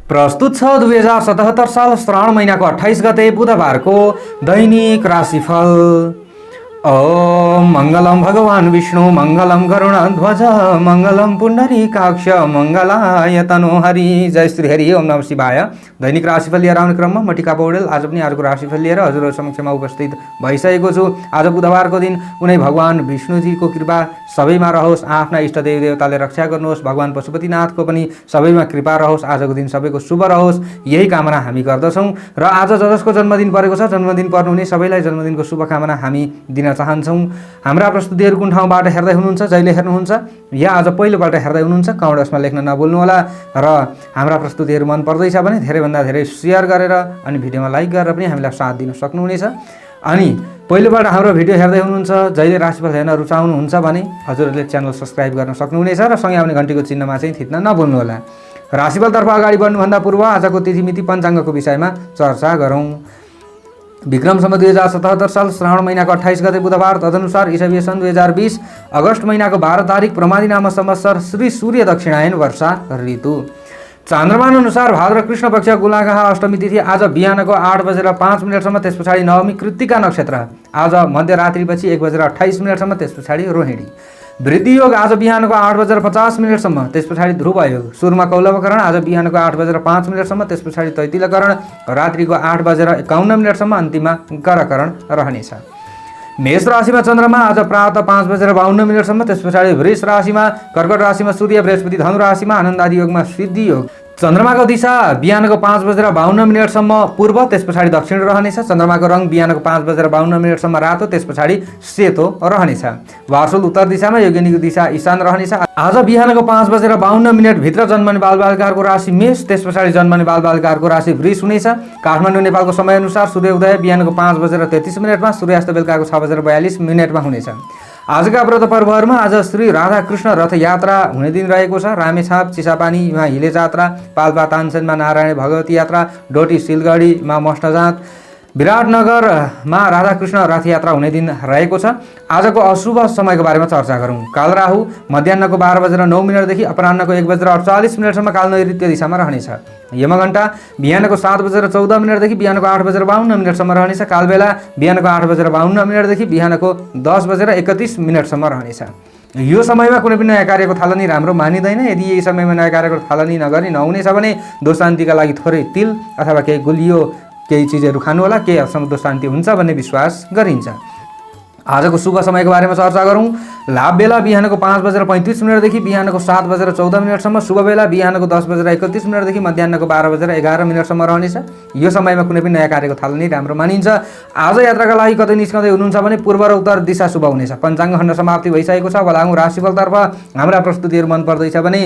प्रस्तुत छ 2077 साल श्रावण महिनाको 28 गते बुधबारको दैनिक राशिफल। ओम मंगलम भगवान विष्णु मंगलम गरुड़ध्वज मंगलम पुंडरीकाक्ष मंगलाय तनोहरि। जय श्री हरि। ओम नमः शिवाय। दैनिक राशिफल लिएर आउने क्रममा म टिका पौडेल आज पनि आजको राशिफल लिएर हजुरहरु समक्षमा उपस्थित भइसकेको छु। आज बुधबारको दिन कुनै भगवान विष्णुजीको कृपा सबैमा रहोस्, आफ्ना इष्ट देवी देवताले रक्षा गर्नुहोस्, भगवान पशुपतिनाथको पनि सबैमा कृपा रहोस्, आजको दिन सबैको शुभ रहोस्, यही कामना हामी गर्दछौं। र आज जसको जन्मदिन परेको छ, जन्मदिन पर्नुहुने सबैलाई जन्मदिनको शुभकामना हामी दिन चाहन्छौं। हाम्रा प्रस्तुतिहरू कुन ठाउँबाट हेर्दै हुनुहुन्छ, जहिले हेर्नुहुन्छ या आज पहिलोपल्ट हेर्दै हुनुहुन्छ, कमेन्ट बक्समा लेख्न नभुल्नु होला। र हाम्रा प्रस्तुतिहरू मन पर्दैछ भने धेरैभन्दा धेरै शेयर गरेर अनि भिडियोमा लाइक गरेर पनि हामीलाई साथ दिन सक्नुहुनेछ। अनि पहिलोपल्ट हाम्रो भिडियो हेर्दै हुनुहुन्छ, जहिले राशिफल हेर्न रुचाउनुहुन्छ भने हजुरहरूले च्यानल सब्स्क्राइब गर्न सक्नुहुनेछ र सँगै आउने घण्टीको चिन्हमा चाहिँ थिच्न नभुल्नु होला। राशिफलतर्फ अगाडि बढ्नुभन्दा पूर्व आजको तिथिमिति पञ्चाङ्गको विषयमा चर्चा गरौँ। विक्रम सम्वत 2077 साल श्रावण महिनाको 28 गते बुधबार, तदनुसार ईसवीय सन् 2020 अगस्त महिनाको 12 तारिक प्रमादी नाम संवत्सर श्री सूर्य दक्षिणायन वर्षा ऋतु। चान्द्रमान अनुसार भाद्र कृष्ण पक्ष गुलागाह अष्टमी तिथि आज बिहानको 8:05 त्यस पछाडि नवमी कृत्तिका नक्षत्र आज मध्यरात्रिपछि 1:28 त्यस पछाडि रोहिणी। वृद्धि योग आज बिहानको 8:50 त्यस पछाडि ध्रुव योग। सुरुमा कौलवकरण आज बिहानको 8:05 त्यस पछाडि तैतिलकरण, रात्रिको 8:51 अन्तिममा गरकरण रहनेछ। मेष राशिमा चन्द्रमा आज प्रातः 5:52 त्यस पछाडि वृष राशिमा, कर्कट राशिमा सूर्य, बृहस्पति धनु राशिमा आनन्द आदि योगमा सिद्धि योग। चन्द्रमाको दिशा बिहानको 5:52 पूर्व त्यस पछाडि दक्षिण रहनेछ। चन्द्रमाको रङ बिहानको 5:52 रातो त्यस पछाडि सेतो रहनेछ। वार्षुल उत्तर दिशामा, योगिनीको दिशा ईशान रहनेछ। आज बिहानको 5:52 भित्र जन्मने बालबालिकाहरूको राशि मेष, त्यस पछाडि जन्मने बालबालिकाहरूको राशि वृष हुनेछ। काठमाडौँ नेपालको समयअनुसार सूर्योदय बिहानको 5:33 सूर्यास्त बेलुकाको 6:42 हुनेछ। आजका व्रत पर्वहरूमा आज श्री राधाकृष्ण रथ यात्रा हुने दिन रहेको छ। रामेछाप चिसापानीमा हिले जात्रा, पाल्पा तानसेनमा नारायण भगवती यात्रा, डोटी सिलगढीमा मष्टजात, विराटनगरमा राधाकृष्ण रथ यात्रा हुने दिन रहेको छ। आजको अशुभ समयको बारेमा चर्चा गरौँ। काल राहु मध्याह्नको 12:09 देखि अपराह्नको 1:48 काल नैऋत्य दिशामा रहनेछ। यमघण्टा बिहानको 7:14 देखि बिहानको 8:52 रहनेछ। कालबेला बिहानको 8:52 देखि बिहानको 10:31 रहनेछ। यो समयमा कुनै पनि नयाँ कार्यको थालनी राम्रो मानिँदैन। यदि यही समयमा नयाँ कार्यको थालनी नगरी नहुनेछ भने दोष शान्तिका लागि थोरै तिल अथवा केही गुलियो केही चिजहरू खानु होला, केही हदसम्म दोष शान्ति हुन्छ भन्ने विश्वास गरिन्छ। आजको शुभ समयको बारेमा चर्चा गरौँ। लाभ बेला बिहानको 5:35 देखि बिहानको 7:14 शुभ बेला बिहानको 10:31 देखि मध्याह्नको 12:11 रहनेछ। यो समयमा कुनै पनि नयाँ कार्यको थालनी राम्रो मानिन्छ। आज यात्राका लागि कतै निस्कँदै हुनुहुन्छ भने पूर्व र उत्तर दिशा शुभ हुनेछ। पञ्चाङ्ग खण्ड समाप्ति भइसकेको छ। अब लागौँ राशिफलतर्फ। हाम्रा प्रस्तुतिहरू मन पर्दैछ भने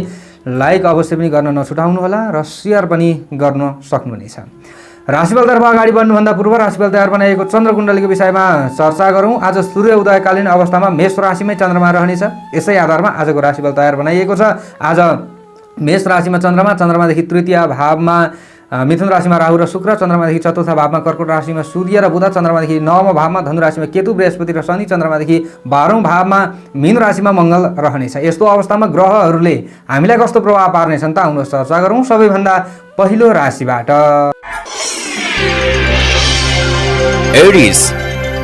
लाइक अवश्य पनि गर्न नछुटाउनु होला र सेयर पनि गर्न सक्नुहुनेछ। राशिफलतर्फ अगाडि बढ्नुभन्दा पूर्व राशिफल तयार बनाइएको चन्द्रकुण्डलीको विषयमा चर्चा गरौँ। आज सूर्य उदयकालीन अवस्थामा मेष राशिमै चन्द्रमा रहनेछ। यसै आधारमा आजको राशिफल तयार बनाइएको छ। आज मेष राशिमा चन्द्रमा, चन्द्रमादेखि तृतीय भावमा मिथुन राशिमा राहु र शुक्र, चन्द्रमादेखि चतुर्थ भावमा कर्कट राशिमा सूर्य र बुध, चन्द्रमादेखि नवम भावमा धनु राशिमा केतु, बृहस्पति र शनि, चन्द्रमादेखि 12औं भावमा मीन राशिमा मङ्गल रहनेछ। यस्तो अवस्थामा ग्रहहरूले हामीलाई कस्तो प्रभाव पार्नेछन् त आउनुहोस् चर्चा गरौँ। सबैभन्दा पहिलो राशिबाट एरिस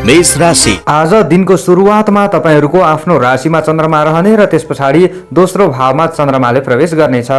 मेष राशि। आज दिनको सुरुवातमा तपाईहरूको आफ्नो राशिमा चन्द्रमा रहने र त्यस पछाडि दोस्रो भावमा चन्द्रमाले प्रवेश गर्नेछ।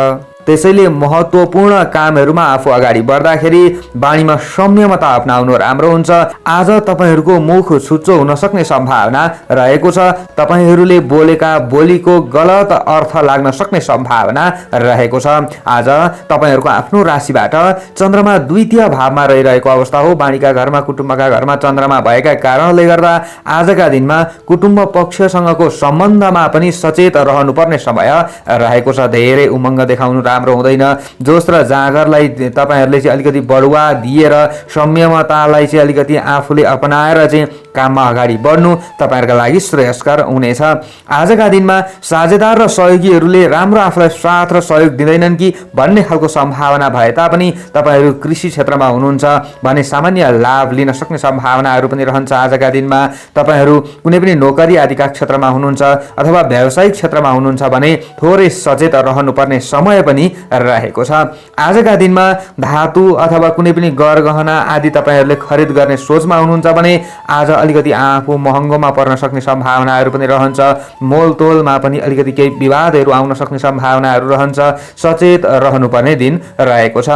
त्यसैले महत्त्वपूर्ण कामहरूमा आफू अगाडि बढ्दाखेरि बाणीमा संयमता अपनाउनु राम्रो हुन्छ। आज तपाईहरूको मुख छुच्चो हुन सक्ने सम्भावना रहेको छ। तपाईहरूले बोलेका बोलीको गलत अर्थ लाग्न सक्ने सम्भावना रहेको छ। आज तपाईहरूको आफ्नो राशिबाट चन्द्रमा द्वितीय भावमा रहिरहेको अवस्था हो। बाणीका घरमा, कुटुम्बका घरमा चन्द्रमा भएका कारणले गर्दा आजका दिनमा कुटुम्ब पक्षसँगको सम्बन्धमा पनि सचेत रहनुपर्ने समय रहेको छ। धेरै उमङ्ग देखाउनु राम्रो हुँदैन। जोश र जाँगरलाई तपाईहरूले चाहिँ अलिकति बढुवा दिएर संयमतालाई चाहिँ अलिकति आफूले अपनाएर चाहिँ काममा अगाडि बढ्नु तपाईँहरूका लागि श्रेयस्कर हुनेछ। आजका दिनमा साझेदार र सहयोगीहरूले राम्रो आफूलाई साथ र सहयोग दिँदैनन् कि भन्ने खालको सम्भावना भए तापनि तपाईँहरू कृषि क्षेत्रमा हुनुहुन्छ भने सामान्य लाभ लिन सक्ने सम्भावनाहरू पनि रहन्छ। आजका दिनमा तपाईँहरू कुनै पनि नोकरी आदिका क्षेत्रमा हुनुहुन्छ अथवा व्यावसायिक क्षेत्रमा हुनुहुन्छ भने थोरै सचेत रहनुपर्ने समय पनि रहेको छ। आजका दिनमा धातु अथवा कुनै पनि गरगहना आदि तपाईँहरूले खरिद गर्ने सोचमा हुनुहुन्छ भने आज अलिकति आफू महँगोमा पर्न सक्ने सम्भावनाहरू पनि रहन्छ। मोलतोलमा पनि अलिकति केही विवादहरू आउन सक्ने सम्भावनाहरू रहन्छ। सचेत रहनुपर्ने दिन रहेको छ।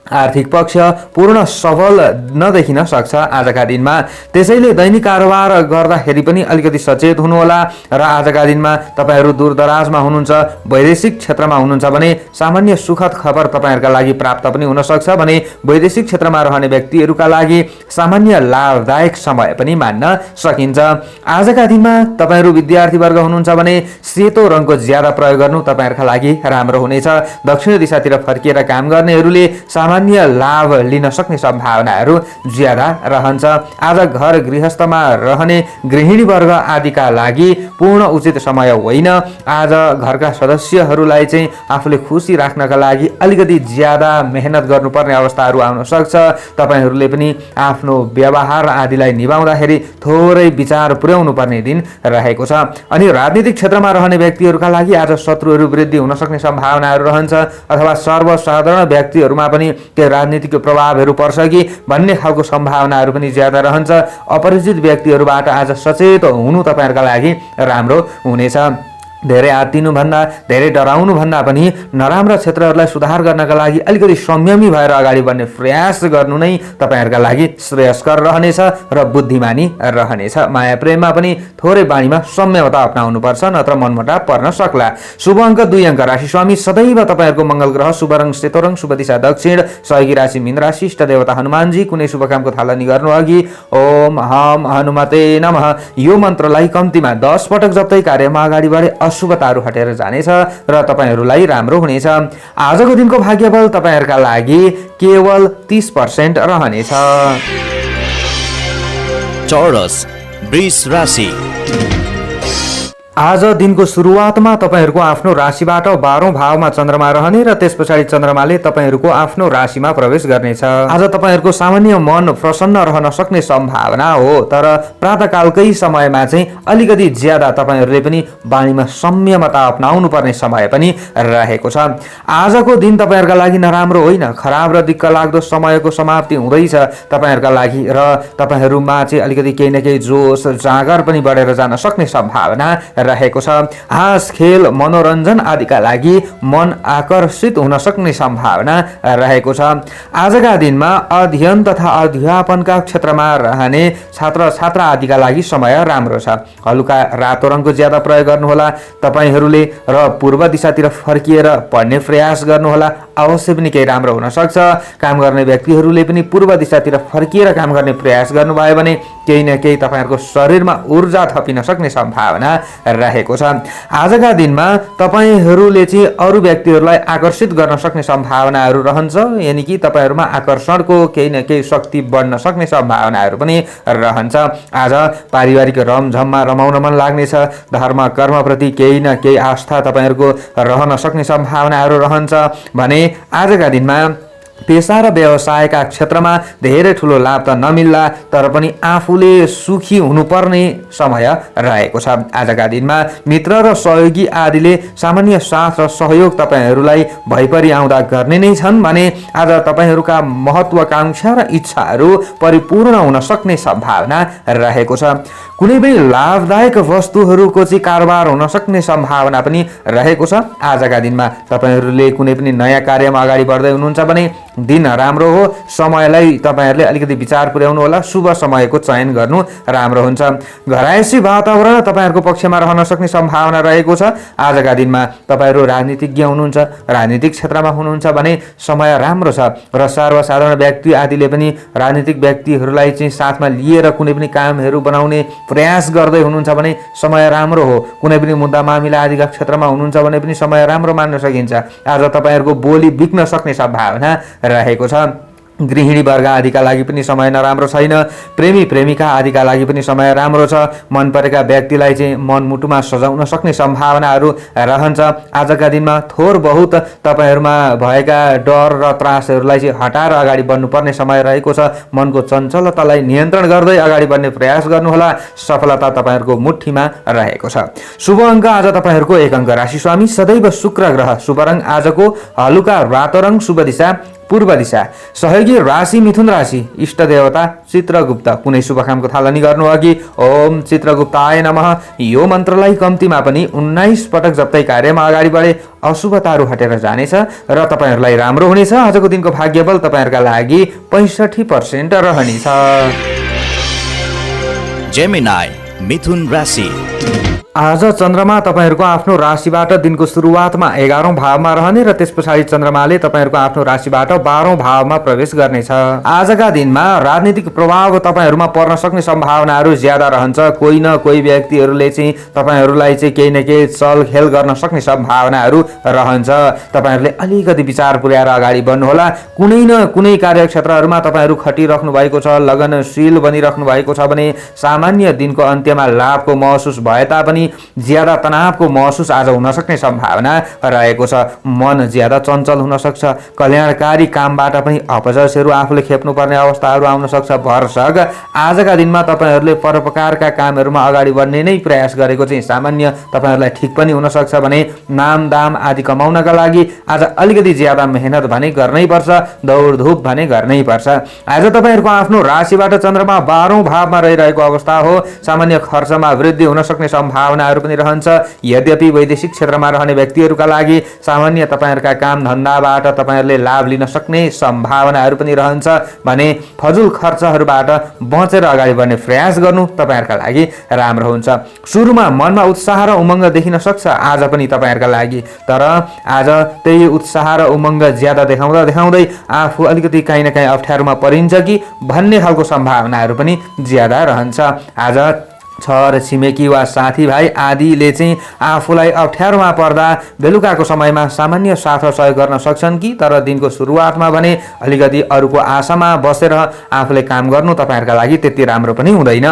आर्थिक पक्ष पूर्ण सबल नदेखिन सक्छ आजका दिनमा, त्यसैले दैनिक कारोबार गर्दाखेरि पनि अलिकति सचेत हुनुहोला। र आजका दिनमा तपाईँहरू दूरदराजमा हुनुहुन्छ, वैदेशिक क्षेत्रमा हुनुहुन्छ भने सामान्य सुखद खबर तपाईँहरूका लागि प्राप्त पनि हुन सक्छ भने वैदेशिक क्षेत्रमा रहने व्यक्तिहरूका लागि सामान्य लाभदायक समय पनि मान्न सकिन्छ। आजका दिनमा तपाईँहरू विद्यार्थीवर्ग हुनुहुन्छ भने सेतो रङको ज्यादा प्रयोग गर्नु तपाईँहरूका लागि राम्रो हुनेछ। दक्षिण दिशातिर फर्किएर काम गर्नेहरूले सामान्य लाभ लिन सक्ने सम्भावनाहरू ज्यादा रहन्छ। आज घर गृहस्थमा रहने गृहिणी वर्ग आदिका लागि पूर्ण उचित समय होइन। आज घरका सदस्यहरूलाई चाहिँ आफूले खुसी राख्नका लागि अलिकति ज्यादा मेहनत गर्नुपर्ने अवस्थाहरू आउन सक्छ। तपाईँहरूले पनि आफ्नो व्यवहार आदिलाई निभाउँदाखेरि थोरै विचार पुर्याउनु पर्ने दिन रहेको छ। अनि राजनीतिक क्षेत्रमा रहने व्यक्तिहरूका लागि आज शत्रुहरू वृद्धि हुन सक्ने सम्भावनाहरू रहन्छ अथवा सर्वसाधारण व्यक्तिहरूमा पनि के राजनीतिक प्रभावहरू पर्छ कि भन्ने खालको सम्भावनाहरू पनि ज्यादा रहन्छ। अपरिचित व्यक्तिहरूबाट आज सचेत हुनु तपाईँहरूका लागि राम्रो हुनेछ। धेरै आत्तिनुभन्दा धेरै डराउनुभन्दा पनि नराम्रा क्षेत्रहरूलाई सुधार गर्नका लागि अलिकति संयमी भएर अगाडि बढ्ने प्रयास गर्नु नै तपाईँहरूका लागि श्रेयस्कर रहनेछ र बुद्धिमानी रहनेछ। माया प्रेममा पनि थोरै बाणीमा संयमता अपनाउनुपर्छ, नत्र मनमुटाव पर्न सक्ला। शुभ अङ्क 2 अङ्क। राशि स्वामी सदैव तपाईँहरूको मङ्गल ग्रह, शुभ रङ सेतो रङ, शुभ दिशा दक्षिण, सहयोगी राशि मीन राशि, इष्ट देवता हनुमानजी। कुनै शुभ कामको थालनी गर्नु अघि ओम हम हनुमते नमः यो मन्त्रलाई कम्तीमा 10 पटक जप्दै कार्यमा अगाडि बढे अशुभताहरू हटेर जानेछ र तपाईँहरूलाई राम्रो हुनेछ। आजको दिनको भाग्यबल तपाईँहरूका लागि केवल 30% रहनेछ। चौरस वृष राशि। आज दिनको सुरुवातमा तपाईँहरूको आफ्नो राशिबाट 12औं भावमा चन्द्रमा रहने र त्यस पछाडि चन्द्रमाले तपाईँहरूको आफ्नो राशिमा प्रवेश गर्नेछ। आज तपाईँहरूको सामान्य मन प्रसन्न रहन सक्ने सम्भावना हो, तर प्रातःकालकै समयमा चाहिँ अलिकति ज्यादा तपाईँहरूले पनि बाणीमा संयमता अपनाउनु पर्ने समय पनि रहेको छ। आजको दिन तपाईँहरूका लागि नराम्रो होइन, खराब र दिक्क लाग्दो समयको समाप्ति हुँदैछ तपाईँहरूका लागि र तपाईँहरूमा चाहिँ अलिकति केही न केही जोस जाँगर पनि बढेर जान सक्ने सम्भावना रहेको छ। हाँस खेल मनोरञ्जन आदिका लागि मन आकर्षित हुन सक्ने सम्भावना रहेको छ। आजका दिनमा अध्ययन तथा अध्यापनका क्षेत्रमा रहने छात्र छात्रा आदिका लागि समय राम्रो छ। हलुका रातो रङको ज्यादा प्रयोग गर्नुहोला। तपाईँहरूले र पूर्व दिशातिर फर्किएर पढ्ने प्रयास गर्नुहोला, अवश्य पनि केही राम्रो हुन सक्छ। काम गर्ने व्यक्तिहरूले पनि पूर्व दिशातिर फर्किएर काम गर्ने प्रयास गर्नुभयो भने केही न केही तपाईँहरूको शरीरमा ऊर्जा थपिन सक्ने सम्भावना रहेको छ। आजका दिनमा तपाईँहरूले चाहिँ अरू व्यक्तिहरूलाई आकर्षित गर्न सक्ने सम्भावनाहरू रहन्छ, यानि कि तपाईँहरूमा आकर्षणको केही न केही शक्ति बढ्न सक्ने सम्भावनाहरू पनि रहन्छ। आज पारिवारिक रमझममा रमाउन मन लाग्नेछ। धर्म कर्मप्रति केही न केही आस्था तपाईँहरूको रहन सक्ने सम्भावनाहरू रहन्छ भने आजका दिनमा पेसा र व्यवसायका क्षेत्रमा धेरै ठुलो लाभ त नमिल्ला, तर पनि आफूले सुखी हुनुपर्ने समय रहेको छ। आजका दिनमा मित्र र सहयोगी आदिले सामान्य साथ र सहयोग तपाईँहरूलाई भइपरि आउँदा गर्ने नै छन् भने आज तपाईँहरूका महत्त्वाकांक्षा र इच्छाहरू परिपूर्ण हुन सक्ने सम्भावना रहेको छ। कुनै पनि लाभदायक वस्तुहरूको चाहिँ कारोबार हुन सक्ने सम्भावना पनि रहेको छ। आजका दिनमा तपाईँहरूले कुनै पनि नयाँ कार्यमा अगाडि बढ्दै हुनुहुन्छ भने दिन राम्रो हो। समयलाई तपाईँहरूले अलिकति विचार पुर्याउनु होला। शुभ समयको चयन गर्नु राम्रो हुन्छ। घरायसी वातावरण तपाईँहरूको पक्षमा रहन सक्ने सम्भावना रहेको छ। आजका दिनमा तपाईँहरू राजनीतिज्ञ हुनुहुन्छ, राजनीतिक क्षेत्रमा हुनुहुन्छ भने समय राम्रो छ र सर्वसाधारण व्यक्ति आदिले पनि राजनीतिक व्यक्तिहरूलाई चाहिँ साथमा लिएर कुनै पनि कामहरू बनाउने प्रयास गर्दै हुनुहुन्छ भने समय राम्रो हो। कुनै पनि मुद्दा मामिला आदिका क्षेत्रमा हुनुहुन्छ भने पनि समय राम्रो मान्न सकिन्छ। आज तपाईँहरूको बोली बिग्न सक्ने सम्भावना रहेको छ। गृहिणी वर्ग आदिका लागि पनि समय नराम्रो छैन। प्रेमी प्रेमिका आदिका लागि पनि समय राम्रो छ। मन परेका व्यक्तिलाई चाहिँ मनमुटुमा सजाउन सक्ने सम्भावनाहरू रहन्छ। आजका दिनमा थोर बहुत तपाईँहरूमा भएका डर र त्रासहरूलाई चाहिँ हटाएर अगाडि बढ्नुपर्ने समय रहेको छ। मनको चञ्चलतालाई नियन्त्रण गर्दै अगाडि बढ्ने प्रयास गर्नुहोला। सफलता तपाईँहरूको मुठीमा रहेको छ। शुभ अङ्क आज तपाईँहरूको 1 अङ्क। राशि स्वामी सदैव शुक्र ग्रह। शुभ रङ आजको हलुका रातो रङ। शुभ दिशा पूर्व दिशा। सहयोगी राशि मिथुन राशि। इष्ट देवता चित्रगुप्त। कुनै शुभ कामको थालनी गर्नु अघि ओम चित्रगुप्ताय नमः यो मन्त्रलाई कम्तीमा पनि 19 पटक जप्दै कार्यमा अगाडि बढे अशुभताहरू हटेर जानेछ र तपाईँहरूलाई राम्रो हुनेछ। आजको दिनको भाग्यबल तपाईँहरूका लागि 65% रहनेछ। जेमिनाई मिथुन राशि। आज चन्द्रमा तपाईँहरूको आफ्नो राशिबाट दिनको सुरुवातमा 11औं भावमा रहने र त्यस पछाडि चन्द्रमाले तपाईँहरूको आफ्नो राशिबाट 12औं भावमा प्रवेश गर्नेछ। आजका दिनमा राजनीतिक प्रभाव तपाईँहरूमा पर्न सक्ने सम्भावनाहरू ज्यादा रहन्छ। कोही न कोही व्यक्तिहरूले चाहिँ तपाईँहरूलाई चाहिँ केही न केही चलखेल गर्न सक्ने सम्भावनाहरू रहन्छ। तपाईँहरूले अलिकति विचार पुर्याएर अगाडि बढ्नुहोला। कुनै न कुनै कार्यक्षेत्रहरूमा तपाईँहरू खटिराख्नु भएको छ, लगनशील बनिराख्नु भएको छ भने सामान्य दिनको अन्त्यमा लाभको महसुस भए तापनि ज्यादा तनावको महसुस आज हुन सक्ने सम्भावना रहेको छ। मन ज्यादा चञ्चल हुन सक्छ। कल्याणकारी कामबाट पनि अपजसहरू आफूले खेप्नुपर्ने अवस्थाहरू आउन सक्छ। भरसक आजका दिनमा तपाईँहरूले परोपकारका कामहरूमा अगाडि बढ्ने नै प्रयास गरेको चाहिँ सामान्य तपाईँहरूलाई ठिक पनि हुन सक्छ भने नाम दाम आदि कमाउनका लागि आज अलिकति ज्यादा मेहनत भने गर्नै पर्छ, दौडधुप भने गर्नै पर्छ। आज तपाईँहरूको आफ्नो राशिबाट चन्द्रमा 12औं भावमा रहिरहेको अवस्था हो। सामान्य खर्चमा वृद्धि हुन सक्ने सम्भावनाहरू पनि रहन्छ। यद्यपि वैदेशिक क्षेत्रमा रहने व्यक्तिहरूका लागि सामान्य तपाईँहरूका काम धन्दाबाट तपाईँहरूले लाभ लिन सक्ने सम्भावनाहरू पनि रहन्छ भने फजुल खर्चहरूबाट बचेर अगाडि बढ्ने प्रयास गर्नु तपाईँहरूका लागि राम्रो हुन्छ। सुरुमा मनमा उत्साह र उमङ्ग देखिन सक्छ आज पनि तपाईँहरूका लागि, तर आज त्यही उत्साह र उमङ्ग ज्यादा देखाउँदा देखाउँदै आफू अलिकति काहीँ न काहीँ अप्ठ्यारोमा परिन्छ कि भन्ने खालको सम्भावनाहरू पनि ज्यादा रहन्छ। आज छर छिमेकी वा साथीभाइ आदिले चाहिँ आफूलाई अप्ठ्यारोमा पर्दा बेलुकाको समयमा सामान्य साथ सहयोग गर्न सक्छन् कि, तर दिनको सुरुवातमा भने अलिकति अरूको आशामा बसेर आफूले काम गर्नु तपाईँहरूका लागि त्यति राम्रो पनि हुँदैन।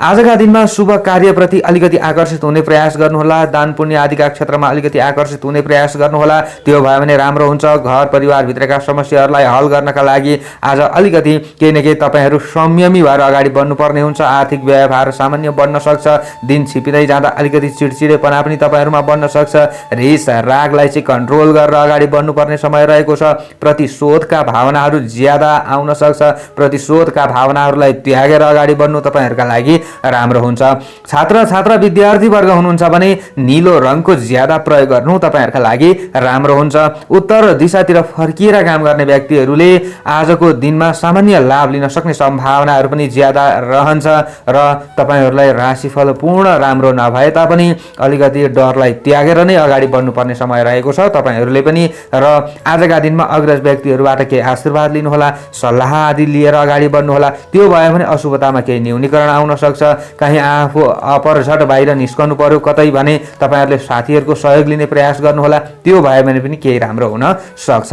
आजका दिनमा शुभ कार्यप्रति अलिकति आकर्षित हुने प्रयास गर्नुहोला। दान पुण्य आदिका क्षेत्रमा अलिकति आकर्षित हुने प्रयास गर्नुहोला। त्यो भयो भने राम्रो हुन्छ। घर परिवारभित्रका समस्याहरूलाई हल गर्नका लागि आज अलिकति केही न केही तपाईँहरू संयमी भएर अगाडि बढ्नुपर्ने हुन्छ। आर्थिक व्यवहार सामान्य बढ्न सक्छ। दिन छिपिँदै जाँदा अलिकति चिडचिडेपना पनि तपाईँहरूमा बढ्न सक्छ। रिस रागलाई चाहिँ कन्ट्रोल गरेर अगाडि बढ्नुपर्ने समय रहेको छ। प्रतिशोधका भावनाहरू ज्यादा आउन सक्छ। प्रतिशोधका भावनाहरूलाई त्यागेर अगाडि बढ्नु तपाईँहरूका लागि राम्रो हुन्छ। छात्र छात्रा विद्यार्थी वर्ग हुनुहुन्छ भने नीलो रङको ज्यादा प्रयोग गर्नु तपाईँहरूका लागि राम्रो हुन्छ। उत्तर दिशातिर फर्किएर काम गर्ने व्यक्तिहरूले आजको दिनमा सामान्य लाभ लिन सक्ने सम्भावनाहरू पनि ज्यादा रहन्छ र तपाईँहरूलाई राशिफल पूर्ण राम्रो नभए तापनि अलिकति डरलाई त्यागेर नै अगाडि बढ्नुपर्ने समय रहेको छ तपाईँहरूले पनि। र आजका दिनमा अग्रज व्यक्तिहरूबाट केही आशीर्वाद लिनुहोला, सल्लाह आदि लिएर अगाडि बढ्नुहोला। त्यो भयो भने अशुभतामा केही न्यूनीकरण आउन सक्छ। कहीँ आफू अपरझट बाहिर निस्कनु पर्यो कतै भने तपाईँहरूले साथीहरूको सहयोग लिने प्रयास गर्नुहोला। त्यो भयो भने पनि केही राम्रो हुन सक्छ।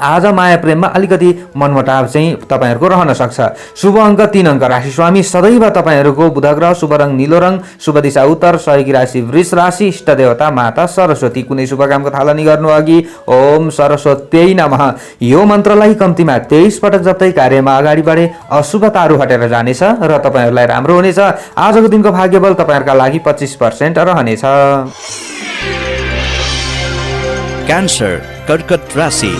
आज माया प्रेममा अलिकति मनमुटाव चाहिँ तपाईँहरूको रहन सक्छ। शुभ अङ्क 3 अङ्क। राशि स्वामी सदैव तपाईँहरूको बुध ग्रह। शुभ रङ नीलो रङ। शुभ दिशा उत्तर। सहयोगी राशि वृष राशि। इष्ट देवता माता सरस्वती। कुनै शुभ कामको थालनी गर्नु अघि ओम सरस्वत्यै नमः यो मन्त्रलाई कम्तीमा 23 पटक जप्दै कार्यमा अगाडि बढे अशुभताहरू हटेर जानेछ र तपाईँहरूलाई राम्रो हुनेछ। आजको दिनको भाग्यबल तपाईँहरूका लागि 25% रहनेछ। क्यान्सर कर्कट राशि।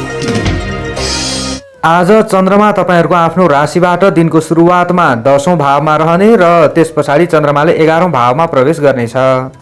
आज चन्द्रमा तपाईँहरूको आफ्नो राशिबाट दिनको सुरुवातमा 10औं भावमा रहने र त्यस पछाडि चन्द्रमाले 11औं भावमा प्रवेश गर्नेछ।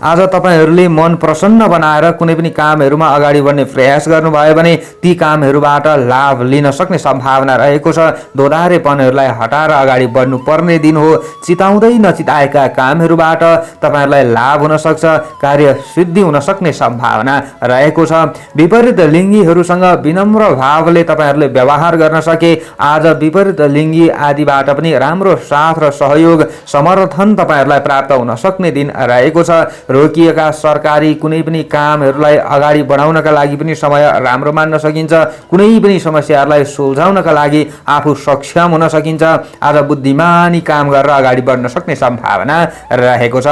आज तपाईँहरूले मन प्रसन्न बनाएर कुनै पनि कामहरूमा अगाडि बढ्ने प्रयास गर्नुभयो भने ती कामहरूबाट लाभ लिन सक्ने सम्भावना रहेको छ। दोधारेपनहरूलाई हटाएर अगाडि बढ्नुपर्ने दिन हो। चिताउँदै नचिताएका कामहरूबाट तपाईँहरूलाई लाभ हुन सक्छ। कार्य सिद्धि हुन सक्ने सम्भावना रहेको छ। विपरीत लिङ्गीहरूसँग विनम्र भावले तपाईँहरूले व्यवहार गर्न सके आज विपरीत लिङ्गी आदिबाट पनि राम्रो साथ र सहयोग समर्थन तपाईहरुलाई प्राप्त हुन सक्ने दिन रहेको छ। रोकिएका सरकारी कुनै पनि कामहरुलाई अगाडि बढाउनका लागि पनि समय राम्रो मान्न सकिन्छ। कुनै पनि समस्याहरूलाई सुल्झाउनका लागि आफू सक्षम हुन सकिन्छ। आज बुद्धिमानी काम गरेर अगाडि बढ्न सक्ने सम्भावना रहेको छ।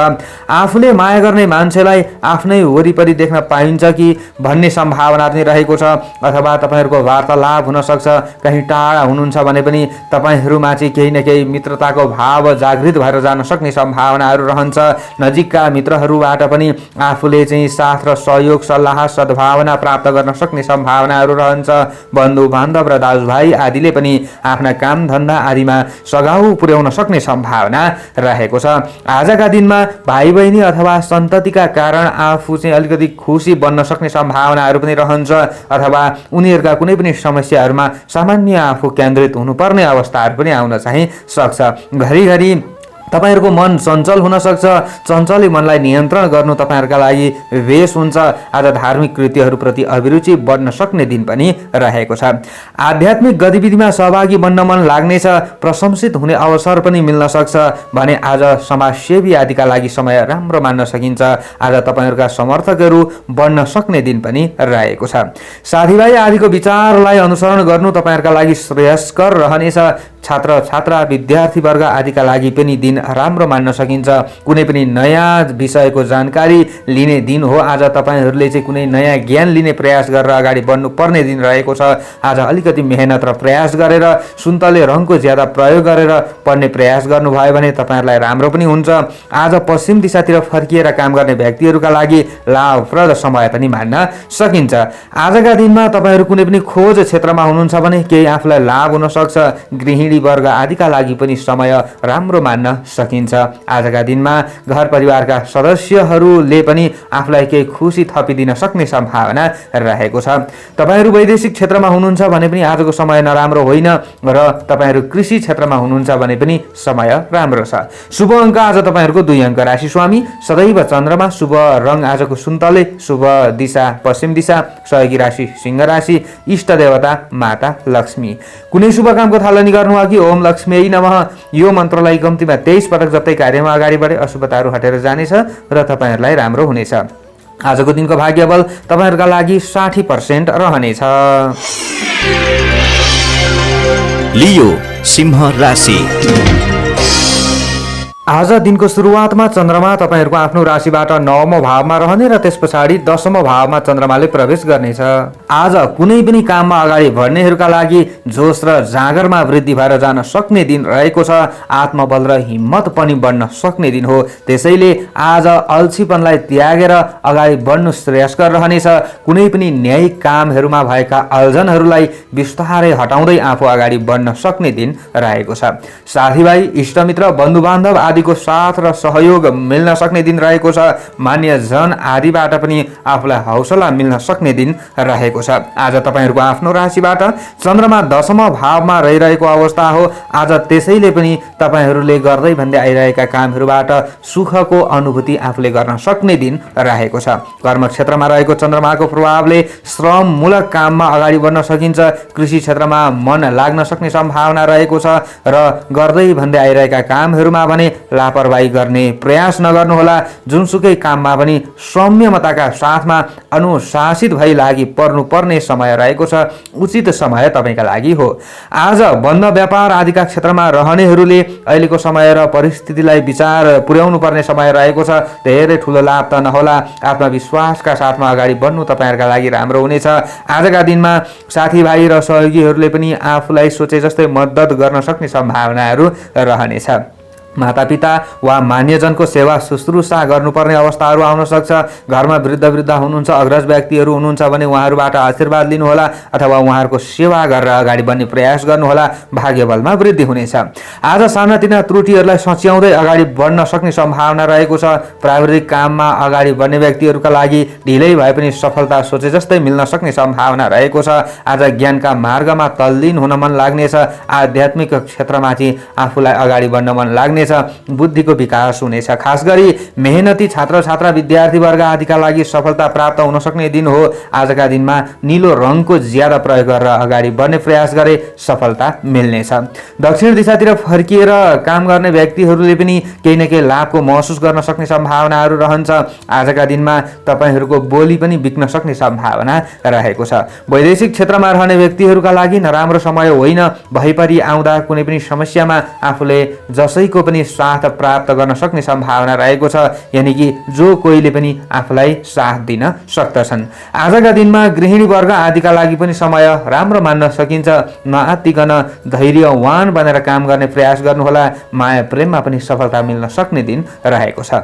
आफूले माया गर्ने मान्छेलाई आफ्नै वरिपरि देख्न पाइन्छ कि भन्ने सम्भावना पनि रहेको छ। अथवा तपाईहरुको वार्तालाप हुन सक्छ। कहीँ टाढा हुनुहुन्छ भने पनि तपाईहरुमाथि केही न केही मित्रताको भाव जागृत भएर जान सक्ने सम्भावनाहरू रहन्छ। नजिकका मित्रहरूबाट पनि आफूले चाहिँ साथ र सहयोग सल्लाह सद्भावना प्राप्त गर्न सक्ने सम्भावनाहरू रहन्छ। बन्धु बान्धव र दाजुभाइ आदिले पनि आफ्ना काम धन्दा आदिमा सघाउ पुर्याउन सक्ने सम्भावना रहेको छ। आजका दिनमा भाइ बहिनी अथवा सन्ततिका कारण आफू चाहिँ अलिकति खुसी बन्न सक्ने सम्भावनाहरू पनि रहन्छ। अथवा उनीहरूका कुनै पनि समस्याहरूमा सामान्य आफू केन्द्रित हुनुपर्ने अवस्थाहरू पनि आउन चाहिँ सक्छ। घरिघरि तपाईहरुको मन चञ्चल हुन सक्छ। चञ्चली मनलाई नियन्त्रण गर्नु तपाईहरुका लागि वेश हुन्छ। आज धार्मिक कृत्यहरूप्रति अभिरुचि बढ्न सक्ने दिन पनि रहेको छ। आध्यात्मिक गतिविधिमा सहभागी बन्न मन लाग्नेछ। प्रशंसित हुने अवसर पनि मिल्न सक्छ भने आज समाजसेवी आदिका लागि समय राम्रो मान्न सकिन्छ। आज तपाईहरुका समर्थकहरू बढ्न सक्ने दिन पनि रहेको छ। साथीभाइ आदिको विचारलाई अनुसरण गर्नु तपाईहरुका लागि श्रेयस्कर रहनेछ। छात्र छात्रा विद्यार्थी वर्ग आदिका लागि पनि दिन राम्रो मान्न सकिन्छ। कुनै पनि नयाँ विषयको जानकारी लिने दिन हो। आज तपाईहरुले चाहिँ कुनै नयाँ ज्ञान लिने प्रयास गरेर अगाडि बढ्नु पर्ने दिन रहेको छ। आज अलिकति मेहनत र प्रयास गरेर सुन्तले रङको ज्यादा प्रयोग गरेर पढ्ने प्रयास गर्नुभयो भने तपाईहरुलाई राम्रो पनि हुन्छ। आज पश्चिम दिशातिर फर्किएर काम गर्ने व्यक्तिहरूका लागि लाभप्रद समय पनि मान्न सकिन्छ। आजका दिनमा तपाईहरु कुनै पनि खोज क्षेत्रमा हुनुहुन्छ भने केही आफूलाई लाभ हुन सक्छ। गृहिणी वर्ग आदिका लागि पनि समय राम्रो मान्न सकिन्छ। आजका दिनमा घर परिवारका सदस्यहरूले पनि आफूलाई केही खुसी थपिदिन सक्ने सम्भावना रहेको छ। तपाईहरु वैदेशिक क्षेत्रमा हुनुहुन्छ भने पनि आजको समय नराम्रो होइन र तपाईहरु कृषि क्षेत्रमा हुनुहुन्छ भने पनि समय राम्रो छ। शुभ अङ्क आज तपाईहरुको 2 अङ्क। राशि स्वामी सदैव चन्द्रमा। शुभ रङ आजको सुन्तले। शुभ दिशा पश्चिम दिशा। सहयोगी राशि सिंह राशि। इष्ट देवता माता लक्ष्मी। कुनै शुभ कामको थालनी गर्नु कि ओम लक्ष्मी नमः यो मन्त्रलाई कम्तीमा 23 पटक जप्दै कार्यमा अगाडि बढे अशुभताहरू हटेर जानेछ र तपाईहरुलाई राम्रो हुनेछ। आजको दिनको भाग्य बल तपाईहरुका लागि 60% रहनेछ। लियो सिंह राशि। आज दिनको सुरुवातमा चन्द्रमा तपाईहरुको आफ्नो राशिबाट 9औं भावमा रहने र त्यसपछि 10औं भावमा चन्द्रमाले प्रवेश गर्नेछ। आज कुनै पनि काममा अगाडि बढ्नेहरूका लागि जोश र जागरमा वृद्धि भएर जान सक्ने दिन रहेको छ। आत्मबल र हिम्मत पनि बढ्न सक्ने दिन हो। त्यसैले आज अल्छीपनलाई त्यागेर अगाडि बढ्नु श्रेयस्कर रहनेछ। कुनै पनि न्यायिक कामहरूमा भएका अल्झनहरूलाई बिस्तारै हटाउँदै आफू अगाडि बढ्न सक्ने दिन रहेको छ। साथीभाइ इष्टमित्र बन्धुबान्धव आदिको साथ र सहयोग मिल्न सक्ने दिन रहेको छ। मान्य जन आदिबाट पनि आफूलाई हौसला मिल्न सक्ने दिन रहेको छ। आज तपाईहरुको आफ्नो राशिबाट चन्द्रमा 10औं भावमा रहिरहेको अवस्था हो। आज त्यसैले पनि तपाईहरुले गर्दै भन्दै आइरहेका कामहरूबाट सुखको अनुभूति आफूले गर्न सक्ने दिन रहेको छ। कर्म क्षेत्रमा रहेको चन्द्रमाको प्रभावले श्रममूलक काममा अगाडि बढ्न सकिन्छ। कृषि क्षेत्रमा मन लाग्न सक्ने सम्भावना रहेको छ र गर्दै भन्दै आइरहेका कामहरूमा भने लापरवाही गर्ने प्रयास नगर्नुहोला। जुनसुकै काममा पनि संयमताका साथमा अनुशासित भई लागि पर्नुपर्ने समय रहेको छ। उचित समय तपाईका लागि हो। आज बन्द व्यापार आदिका क्षेत्रमा रहनेहरूले अहिलेको समय र परिस्थितिलाई विचार पुर्याउनु पर्ने समय रहेको छ। धेरै ठुलो लाभ त नहोला। आत्मविश्वासका साथमा अगाडि बढ्नु तपाईहरुका लागि राम्रो हुनेछ। आजका दिनमा साथीभाइ र सहयोगीहरूले पनि आफूलाई सोचे जस्तै मद्दत गर्न सक्ने सम्भावनाहरू रहनेछ। मातापिता वा मान्यजनको सेवा शुश्रूषा गर्नुपर्ने अवस्थाहरू आउन सक्छ। घरमा वृद्ध हुनुहुन्छ, अग्रज व्यक्तिहरू हुनुहुन्छ भने उहाँहरूबाट आशीर्वाद लिनुहोला अथवा उहाँहरूको सेवा गरेर अगाडि बढ्ने प्रयास गर्नुहोला। भाग्यबलमा वृद्धि हुनेछ। आज सानातिना त्रुटिहरूलाई सच्याउँदै अगाडि बढ्न सक्ने सम्भावना रहेको छ। प्राविधिक काममा अगाडि बढ्ने व्यक्तिहरूका लागि ढिलै भए पनि सफलता सोचे जस्तै मिल्न सक्ने सम्भावना रहेको छ। आज ज्ञानका मार्गमा तल्लीन हुन मन लाग्नेछ। आध्यात्मिक क्षेत्रमाथि आफूलाई अगाडि बढ्न मन लाग्नेछ। हुनेछ, बुद्धिको विकास हुनेछ। खास गरी मेहनती छात्र छात्रा विद्यार्थी वर्ग आदिका लागि सफलता प्राप्त हुन सक्ने दिन हो। आजका दिनमा नीलो रङको ज्यादा प्रयोग गरेर अगाडि बढ्ने प्रयास गरे सफलता मिल्नेछ। दक्षिण दिशातिर फर्किएर काम गर्ने व्यक्तिहरूले पनि केही न केही लाभको महसुस गर्न सक्ने सम्भावनाहरू रहन्छ। आजका दिनमा तपाईँहरूको बोली पनि बिक्न सक्ने सम्भावना रहेको छ। वैदेशिक क्षेत्रमा रहने व्यक्तिहरूका लागि नराम्रो समय होइन। भइपरि आउँदा कुनै पनि समस्यामा आफूले जसैको पनि साथ प्राप्त गर्न सक्ने सम्भावना रहेको छ, यानि कि जो कोहीले पनि आफूलाई साथ दिन सक्दछन्। आजका दिनमा गृहिणी वर्ग आदिका लागि पनि समय राम्रो मान्न सकिन्छ। नआत्तिकन धैर्यवान बनेर काम गर्ने प्रयास गर्नुहोला। माया प्रेममा पनि सफलता मिल्न सक्ने दिन रहेको छ।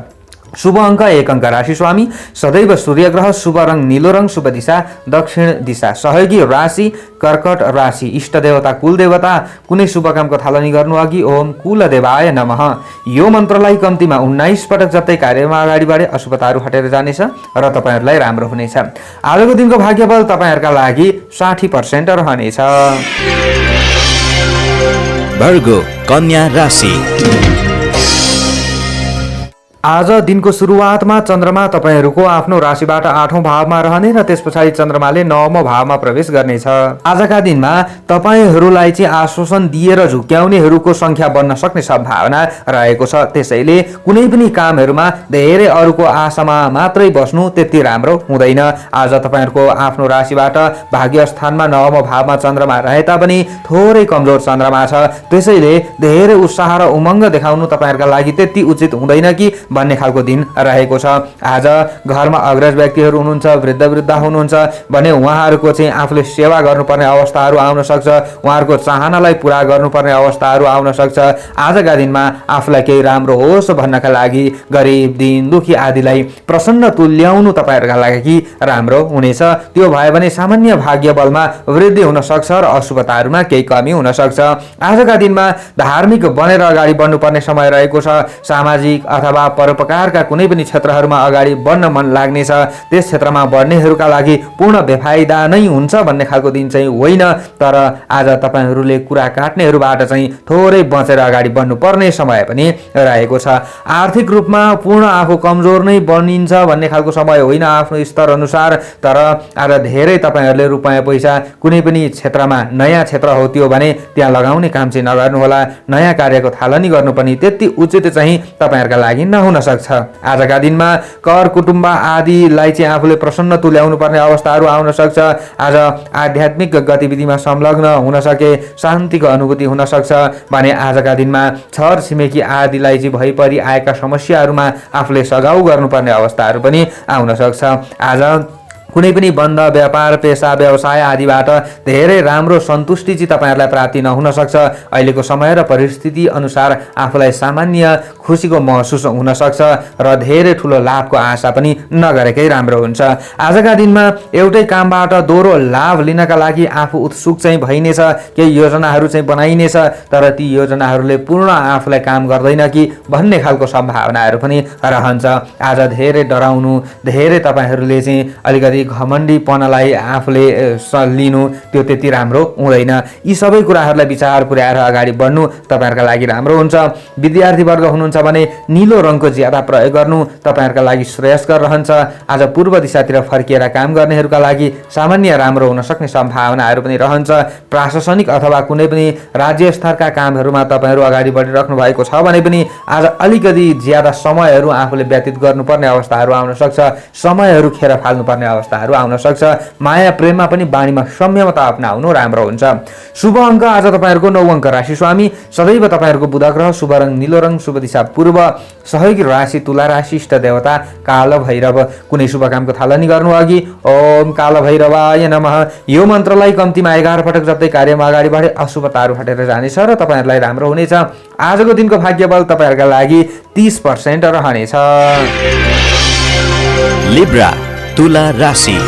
शुभ अङ्क 1 अङ्क राशि स्वामी सदैव सूर्य ग्रह, शुभ रङ नीलो रङ, शुभ दिशा दक्षिण दिशा, सहयोगी राशि कर्कट राशि, इष्ट देवता कुल देवता। कुनै शुभ कामको थालनी गर्नु अघि ओम कुलदेवाय नमः यो मन्त्रलाई कम्तीमा 19 पटक जप्दै कार्यमा अगाडि बढे अशुभताहरू हटेर जानेछ र तपाईँहरूलाई राम्रो हुनेछ। आजको दिनको भाग्यबल तपाईँहरूका लागि 60% रहनेछ। भर्गो कन्या राशि। आज दिनको सुरुवातमा चन्द्रमा तपाईँहरूको आफ्नो राशिबाट 8औं भावमा रहने र त्यस पछाडि चन्द्रमाले 9औं भावमा प्रवेश गर्नेछ। आजका दिनमा तपाईँहरूलाई चाहिँ आश्वासन दिएर झुक्क्याउनेहरूको संख्या बन्न सक्ने सम्भावना रहेको छ। त्यसैले कुनै पनि कामहरूमा धेरै अरूको आशामा मात्रै बस्नु त्यति राम्रो हुँदैन। आज तपाईँहरूको आफ्नो राशिबाट भाग्य स्थानमा 9औं भावमा चन्द्रमा रहे तापनि थोरै कमजोर चन्द्रमा छ। त्यसैले धेरै उत्साह र उमङ्ग देखाउनु तपाईँहरूका लागि त्यति उचित हुँदैन कि भन्ने खालको दिन रहेको छ। आज घरमा अग्रज व्यक्तिहरू हुनुहुन्छ, वृद्ध हुनुहुन्छ भने उहाँहरूको चाहिँ आफूले सेवा गर्नुपर्ने अवस्थाहरू आउन सक्छ। उहाँहरूको चाहनालाई पुरा गर्नुपर्ने अवस्थाहरू आउन सक्छ। आजका दिनमा आफूलाई केही राम्रो होस् भन्नका लागि गरिब दीन दुखी आदिलाई प्रसन्न तुल्याउनु तपाईँहरूका लागि राम्रो हुनेछ। त्यो भयो भने सामान्य भाग्य बलमा वृद्धि हुन सक्छ र अशुभताहरूमा केही कमी हुन सक्छ। आजका दिनमा धार्मिक बनेर अगाडि बढ्नुपर्ने समय रहेको छ। सामाजिक अथवा परोपकारका कुनै पनि क्षेत्रहरूमा अगाडि बढ्न मन लाग्नेछ। त्यस क्षेत्रमा बढ्नेहरूका लागि पूर्ण बेफाइदा नै हुन्छ भन्ने खालको दिन चाहिँ होइन। तर आज तपाईँहरूले कुरा काट्नेहरूबाट चाहिँ थोरै बचेर अगाडि बढ्नुपर्ने समय पनि रहेको छ। आर्थिक रूपमा पूर्ण आफू कमजोर नै बनिन्छ भन्ने खालको समय होइन आफ्नो स्तर अनुसार। तर आज धेरै तपाईँहरूले रुपैयाँ पैसा कुनै पनि क्षेत्रमा नयाँ क्षेत्र हो त्यो भने त्यहाँ लगाउने काम चाहिँ नगर्नुहोला। नयाँ कार्यको थालनी गर्नु पनि त्यति उचित चाहिँ तपाईँहरूका लागि नहुन सक्छ। आजका दिनमा कर कुटुम्ब आदिलाई चाहिँ आफूले प्रसन्न तुल्याउनु पर्ने अवस्थाहरू आउन सक्छ। आज आध्यात्मिक गतिविधिमा संलग्न हुन सके शान्तिको अनुभूति हुन सक्छ भने आजका दिनमा छर छिमेकी आदिलाई चाहिँ भइपरि आएका समस्याहरूमा आफूले सघाउ गर्नुपर्ने अवस्थाहरू पनि आउन सक्छ। आज कुनै पनि बन्द व्यापार पेसा व्यवसाय आदिबाट धेरै राम्रो सन्तुष्टि चाहिँ तपाईँहरूलाई प्राप्ति नहुन सक्छ। अहिलेको समय र परिस्थिति अनुसार आफूलाई सामान्य खुसीको महसुस हुन सक्छ र धेरै ठुलो लाभको आशा पनि नगरेकै राम्रो हुन्छ। आजका दिनमा एउटै कामबाट दोहोरो लाभ लिनका लागि आफू उत्सुक चाहिँ भइनेछ। केही योजनाहरू चाहिँ बनाइनेछ तर ती योजनाहरूले पूर्ण आफूलाई काम गर्दैन कि भन्ने खालको सम्भावनाहरू पनि रहन्छ। आज धेरै डराउनु, धेरै तपाईँहरूले चाहिँ अलिकति घमण्डीपनालाई आफूले लिनु त्यो त्यति राम्रो हुँदैन। यी सबै कुराहरूलाई विचार पुर्याएर अगाडि बढ्नु तपाईँहरूका लागि राम्रो हुन्छ। विद्यार्थी वर्ग हुनुहुन्छ भने नीलो रङको ज्यादा प्रयोग गर्नु तपाईँहरूका लागि श्रेयस्कर रहन्छ। आज पूर्व दिशातिर फर्किएर काम गर्नेहरूका लागि सामान्य राम्रो हुन सक्ने सम्भावनाहरू पनि रहन्छ। प्रशासनिक अथवा कुनै पनि राज्य स्तरका कामहरूमा तपाईँहरू अगाडि बढिराख्नु भएको छ भने पनि आज अलिकति ज्यादा समयहरू आफूले व्यतीत गर्नुपर्ने अवस्थाहरू आउन सक्छ। समयहरू खेर फाल्नुपर्ने अवस्थाहरू आउन सक्छ। माया प्रेममा पनि बानीमा संयमता अपनाउनु राम्रो हुन्छ। शुभ अङ्क आज तपाईँहरूको 9 अङ्क राशि स्वामी सदैव तपाईँहरूको बुध ग्रह, शुभ रङ नीलो रङ, शुभ दिशा पूर्व, सहयोगी राशि तुला राशि, इष्ट देवता काल भैरव। कुनै शुभ कामको थालनी गर्नु अघि ओम काल भैरवाय नमः यो मन्त्रलाई कम्तीमा 11 पटक जप्दै कार्यमा अगाडि बढे अशुभताहरू हटेर जानेछ र तपाईँहरूलाई राम्रो हुनेछ। आजको दिनको भाग्यबल तपाईँहरूका लागि 30% रहनेछ। लिब्रा तुला राशि।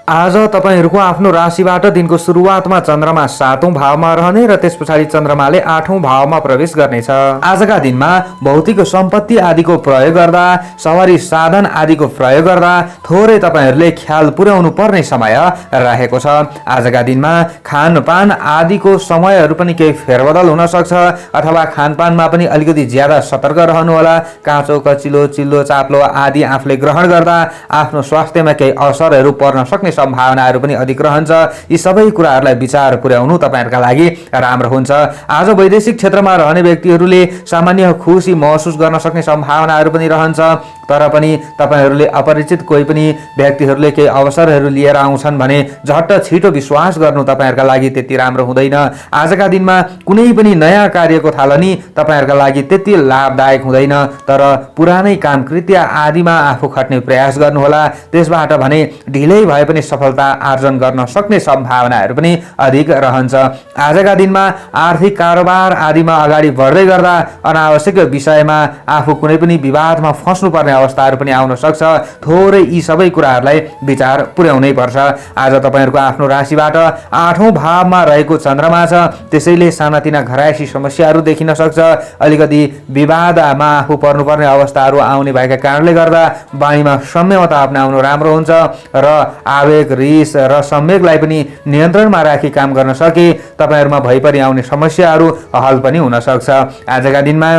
आज तपाईहरूको आफ्नो राशिबाट दिनको सुरुवातमा चन्द्रमा 7औं भावमा रहने र त्यस पछाडि चन्द्रमाले 8औं भावमा प्रवेश गर्नेछ। आजका दिनमा भौतिक सम्पत्ति आदिको प्रयोग गर्दा, सवारी साधन आदिको प्रयोग गर्दा थोरै तपाईहरूले ख्याल पुर्याउनु पर्ने समय रहेको छ। आजका दिनमा खानपान आदिको समयहरू पनि केही फेरबदल हुन सक्छ अथवा खानपानमा पनि अलिकति ज्यादा सतर्क रहनुहोला। काँचो कचिलो चिल्लो चाप्लो आदि आफूले ग्रहण गर्दा आफ्नो स्वास्थ्यमा केही असरहरू पर्न सक्ने सम्भावनाहरू पनि अधिक रहन्छ। यी सबै कुराहरूलाई विचार पुर्याउनु तपाईहरुका लागि राम्रो हुन्छ। आज वैदेशिक क्षेत्रमा रहने व्यक्तिहरूले सामान्य खुसी महसुस गर्न सक्ने सम्भावनाहरू पनि रहन्छ। तर पनि तपाईहरुले अपरिचित कोही पनि व्यक्तिहरूले केही अवसरहरू लिएर आउँछन् भने झट्ट छिटो विश्वास गर्नु तपाईहरुका लागि त्यति राम्रो हुँदैन। आजका दिनमा कुनै पनि नयाँ कार्यको थालनी तपाईहरुका लागि त्यति लाभदायक हुँदैन। तर पुरानै काम कृत्य आदिमा आफू खट्ने प्रयास गर्नुहोला। त्यसबाट भने ढिलै भए पनि सफलता आर्जन गर्न सक्ने सम्भावनाहरू पनि अधिक रहन्छ। आजका दिनमा आर्थिक कारोबार आदिमा अगाडि बढ्दै गर्दा अनावश्यक विषयमा आफू कुनै पनि विवादमा फस्नु पर्ने अवस्थाहरू पनि आउन सक्छ। थोरै यी सबै कुराहरूलाई विचार पुर्याउनै पर्छ। आज तपाईहरुको आफ्नो राशिबाट 8औं भावमा रहेको चन्द्रमा छ, त्यसैले सानातिना घरायसी समस्याहरू देखिन सक्छ। अलिकति विवादमा आफू पर्नुपर्ने अवस्थाहरू आउने भएका कारणले गर्दा वाणीमा संयमता अपनाउनु राम्रो हुन्छ र आवेग, रिस र संवेगलाई पनि नियन्त्रणमा राखी काम गर्न सके तपाईहरुमा भइपरि आउने समस्याहरू हल पनि हुन सक्छ। आजका दिनमा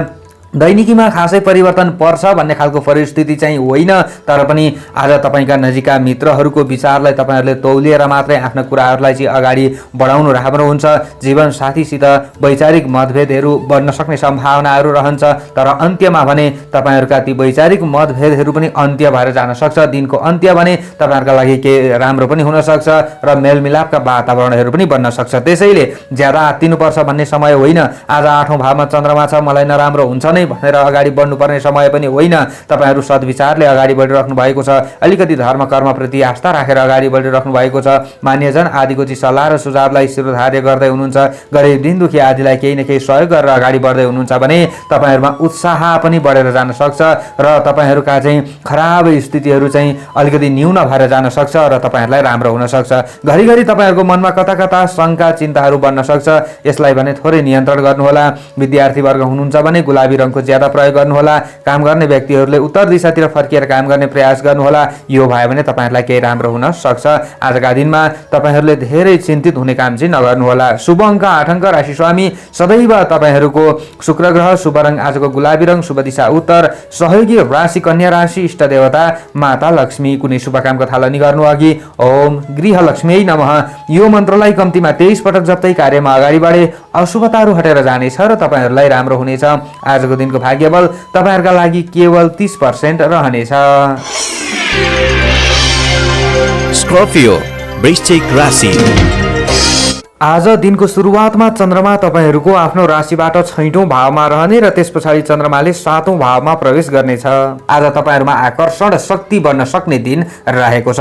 दैनिकीमा खासै परिवर्तन पर्छ भन्ने खालको परिस्थिति चाहिँ होइन। तर पनि आज तपाईका नजिकका मित्रहरूको विचारलाई तपाईहरुले तौलिएर मात्रै आफ्ना कुराहरूलाई चाहिँ अगाडि बढाउनु राम्रो हुन्छ। जीवन साथीसित वैचारिक मतभेदहरू बढ्न सक्ने सम्भावनाहरू रहन्छ। तर अन्त्यमा भने तपाईहरुका ती वैचारिक मतभेदहरू पनि अन्त्य भएर जान सक्छ। दिनको अन्त्य भने तपाईहरुका लागि के राम्रो पनि हुन सक्छ र मेलमिलापका वातावरणहरू पनि बन्न सक्छ। त्यसैले ज्यादा आत्तिनुपर्छ भन्ने समय होइन। आज 8औं भावमा चन्द्रमा छ, मलाई नराम्रो हुन्छ भनेर अगाडि बढ्नुपर्ने समय पनि होइन। तपाईहरु सद्विचारले अगाडि बढिराख्नु भएको छ। अलिकति धर्म कर्मप्रति आस्था राखेर अगाडि बढिराख्नु भएको छ। मान्यजन आदिको चाहिँ सल्लाह र सुझावलाई शिरोधार्य गर्दै हुनुहुन्छ। गरिब दीनदुखी आदिलाई केही न केही सहयोग गरेर अगाडि बढ्दै हुनुहुन्छ भने तपाईहरुमा उत्साह पनि बढेर जान सक्छ र तपाईहरुका चाहिँ खराब स्थितिहरू चाहिँ अलिकति न्यून भएर जान सक्छ र तपाईहरुलाई राम्रो हुन सक्छ। घरिघरि तपाईहरुको मनमा कता कता शंका चिन्ताहरू बन्न सक्छ। यसलाई भने थोरै नियन्त्रण गर्नुहोला। विद्यार्थी वर्ग हुनुहुन्छ भने गुलाबी रङको ज्यादा प्रयोग गर्नुहोला। काम गर्ने व्यक्तिहरूले उत्तर दिशातिर फर्किएर काम गर्ने प्रयास गर्नुहोला। यो भयो भने तपाईहरुलाई केही राम्रो हुन सक्छ। आजका दिनमा तपाईहरुले धेरै चिन्तित हुने काम चाहिँ नगर्नुहोला। शुभ अङ्क 8 अङ्क, राशि स्वामी सदैव तपाईहरुको शुक्र ग्रह, शुभ रङ आजको गुलाबी रङ, शुभ दिशा उत्तर, सहयोगी राशि कन्या राशि, इष्ट देवता माता लक्ष्मी। कुनै शुभ कामको थालनी गर्नु अघि ओम गृह लक्ष्मीयै नमः यो मन्त्रलाई कम्तीमा 23 पटक जप्दै कार्यमा अगाडि बढे अशुभताहरू हटेर जानेछ र तपाईहरुलाई राम्रो हुनेछ। आजको दिनको भाग्यबल तपाईहरुका लागि केवल 30% रहनेछ। स्कर्पियो वृश्चिक राशि। आज दिनको सुरुवातमा चन्द्रमा तपाईहरुको आफ्नो राशिबाट 6औं भावमा रहने र त्यस पछाडि चन्द्रमाले 7औं भावमा प्रवेश गर्नेछ। आज तपाईहरुमा आकर्षण शक्ति बन्न सक्ने दिन रहेको छ।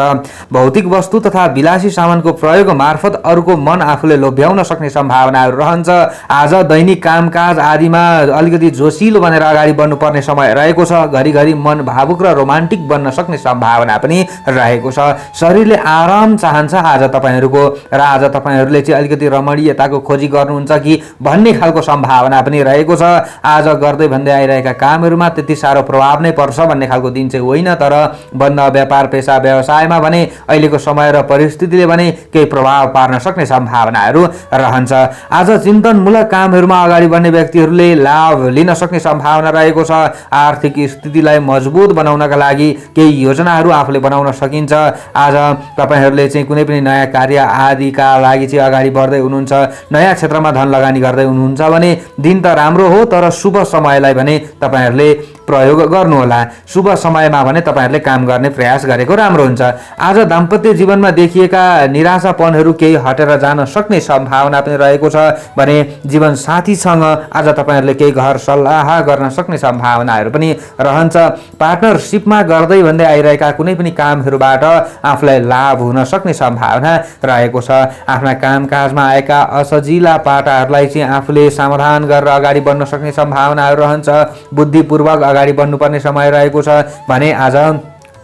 भौतिक वस्तु तथा विलासी सामानको प्रयोग मार्फत अरूको मन आफूले लोभ्याउन सक्ने सम्भावनाहरू रहन्छ। आज दैनिक कामकाज आदिमा अलिकति जोसिलो बनेर अगाडि बढ्नुपर्ने समय रहेको छ। घरिघरि मन भावुक र रोमान्टिक बन्न सक्ने सम्भावना पनि रहेको छ। शरीरले आराम चाहन्छ आज तपाईहरुको र आज तपाईहरुले चाहिँ अलिकति रमणीयताको खोजी गर्नुहुन्छ कि भन्ने खालको सम्भावना पनि रहेको छ। आज गर्दै भन्दै आइरहेका कामहरूमा त्यति साह्रो प्रभाव नै पर्छ भन्ने खालको दिन चाहिँ होइन। तर बन्द व्यापार पेशा व्यवसायमा भने अहिलेको समय र परिस्थितिले भने केही प्रभाव पार्न सक्ने सम्भावनाहरू रहन्छ। आज चिन्तनमूलक कामहरूमा अगाडि बढ्ने व्यक्तिहरूले लाभ लिन सक्ने सम्भावना रहेको छ। आर्थिक स्थितिलाई मजबुत बनाउनका लागि केही योजनाहरू आफूले बनाउन सकिन्छ। आज तपाईहरुले चाहिँ कुनै पनि नयाँ कार्य आदिका लागि चाहिँ अगाडि बढ्दै हुनुहुन्छ। नयाँ क्षेत्रमा धन लगानी गर्दै हुनुहुन्छ भने दिन त राम्रो हो, तर शुभ समयलाई भने तपाईहरुले प्रयोग गर्नुहोला। शुभ समयमा भने तपाईहरुले काम गर्ने प्रयास गरेको राम्रो हुन्छ। आज दाम्पत्य जीवनमा देखिएका निराशापनहरू केही हटेर जान सक्ने सम्भावना पनि रहेको छ भने जीवन साथीसँग आज तपाईहरुले केही घर सल्लाह गर्न सक्ने सम्भावनाहरू पनि रहन्छ। पार्टनरशिपमा गर्दै भन्दै आइरहेका कुनै पनि कामहरूबाट आफूलाई लाभ हुन सक्ने सम्भावना रहेको छ। आफ्ना कामकाजमा आएका असजिला पाटाहरूलाई चाहिँ आफूले समाधान गरेर अगाडि बढ्न सक्ने सम्भावनाहरू रहन्छ। बुद्धिपूर्वक अगाडि बढ्नुपर्ने समय रहेको छ भने आज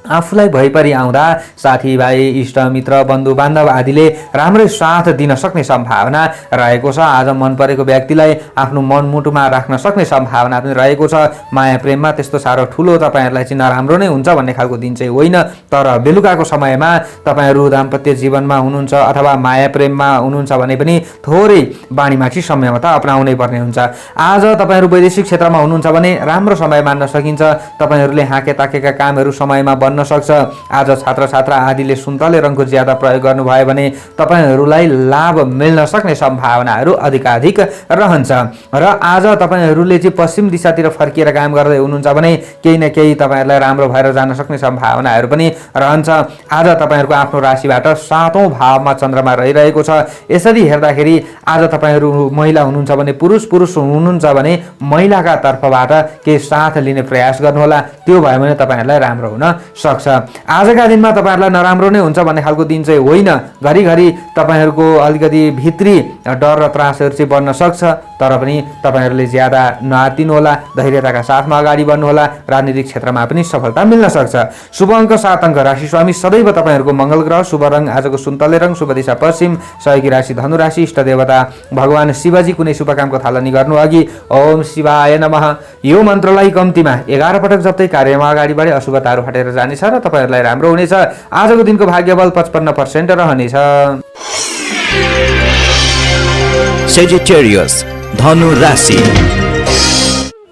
आफूलाई भइपरि आउँदा साथीभाइ इष्टमित्र बन्धुबान्धव आदिले राम्रै साथ दिन सक्ने सम्भावना रहेको छ। आज मन परेको व्यक्तिलाई आफ्नो मनमुटुमा राख्न सक्ने सम्भावना पनि रहेको छ। माया प्रेममा त्यस्तो साह्रो ठुलो तपाईँहरूलाई चाहिँ नराम्रो नै हुन्छ भन्ने खालको दिन चाहिँ होइन, तर बेलुकाको समयमा तपाईँहरू दाम्पत्य जीवनमा हुनुहुन्छ अथवा माया प्रेममा हुनुहुन्छ भने पनि थोरै बानीमाथि संयमता अपनाउनै पर्ने हुन्छ। आज तपाईँहरू वैदेशिक क्षेत्रमा हुनुहुन्छ भने राम्रो समय मान्न सकिन्छ। तपाईँहरूले हाके ताकेका कामहरू समयमा बन्न सक्छ। आज छात्र छात्रा आदिले सुन्तले रङको ज्यादा प्रयोग गर्नुभयो भने तपाईँहरूलाई लाभ मिल्न सक्ने सम्भावनाहरू अधिकाधिक रहन्छ। र आज तपाईँहरूले चाहिँ पश्चिम दिशातिर फर्किएर काम गर्दै हुनुहुन्छ भने केही न केही तपाईँहरूलाई राम्रो भएर जान सक्ने सम्भावनाहरू पनि रहन्छ। आज तपाईँहरूको आफ्नो राशिबाट 7औं भावमा चन्द्रमा रहिरहेको छ। यसरी हेर्दाखेरि आज तपाईँहरू महिला हुनुहुन्छ भने पुरुष हुनुहुन्छ भने महिलाका तर्फबाट केही साथ लिने प्रयास गर्नुहोला, त्यो भयो भने तपाईँहरूलाई राम्रो हुन सक्छ। आजका दिनमा तपाईँहरूलाई नराम्रो नै हुन्छ भन्ने खालको दिन चाहिँ होइन। घरिघरि तपाईँहरूको अलिकति भित्री डर र त्रासहरू चाहिँ बढ्न सक्छ, तर पनि तपाईँहरूले ज्यादा नआत्तिनुहोला, धैर्यताका साथमा अगाडि बढ्नुहोला। राजनीतिक क्षेत्रमा पनि सफलता मिल्न सक्छ। शुभ अङ्क 7 अङ्क, राशि स्वामी सदैव तपाईँहरूको मङ्गल ग्रह, शुभ रङ आजको सुन्तले रङ, शुभ दिशा पश्चिम, सहयोगी राशि धनु राशि, इष्ट देवता भगवान शिवजी। कुनै शुभ कामको थालनी गर्नु अघि ओम शिवाय नमः यो मन्त्रलाई कम्तीमा 11 पटक जप्दै कार्यमा अगाडि बढे अशुभताहरू हटेर जानेछ र तपाईँहरूलाई राम्रो हुनेछ। आजको दिनको भाग्यबल 55% रहनेछ। सेजिटेरियस धनु राशि।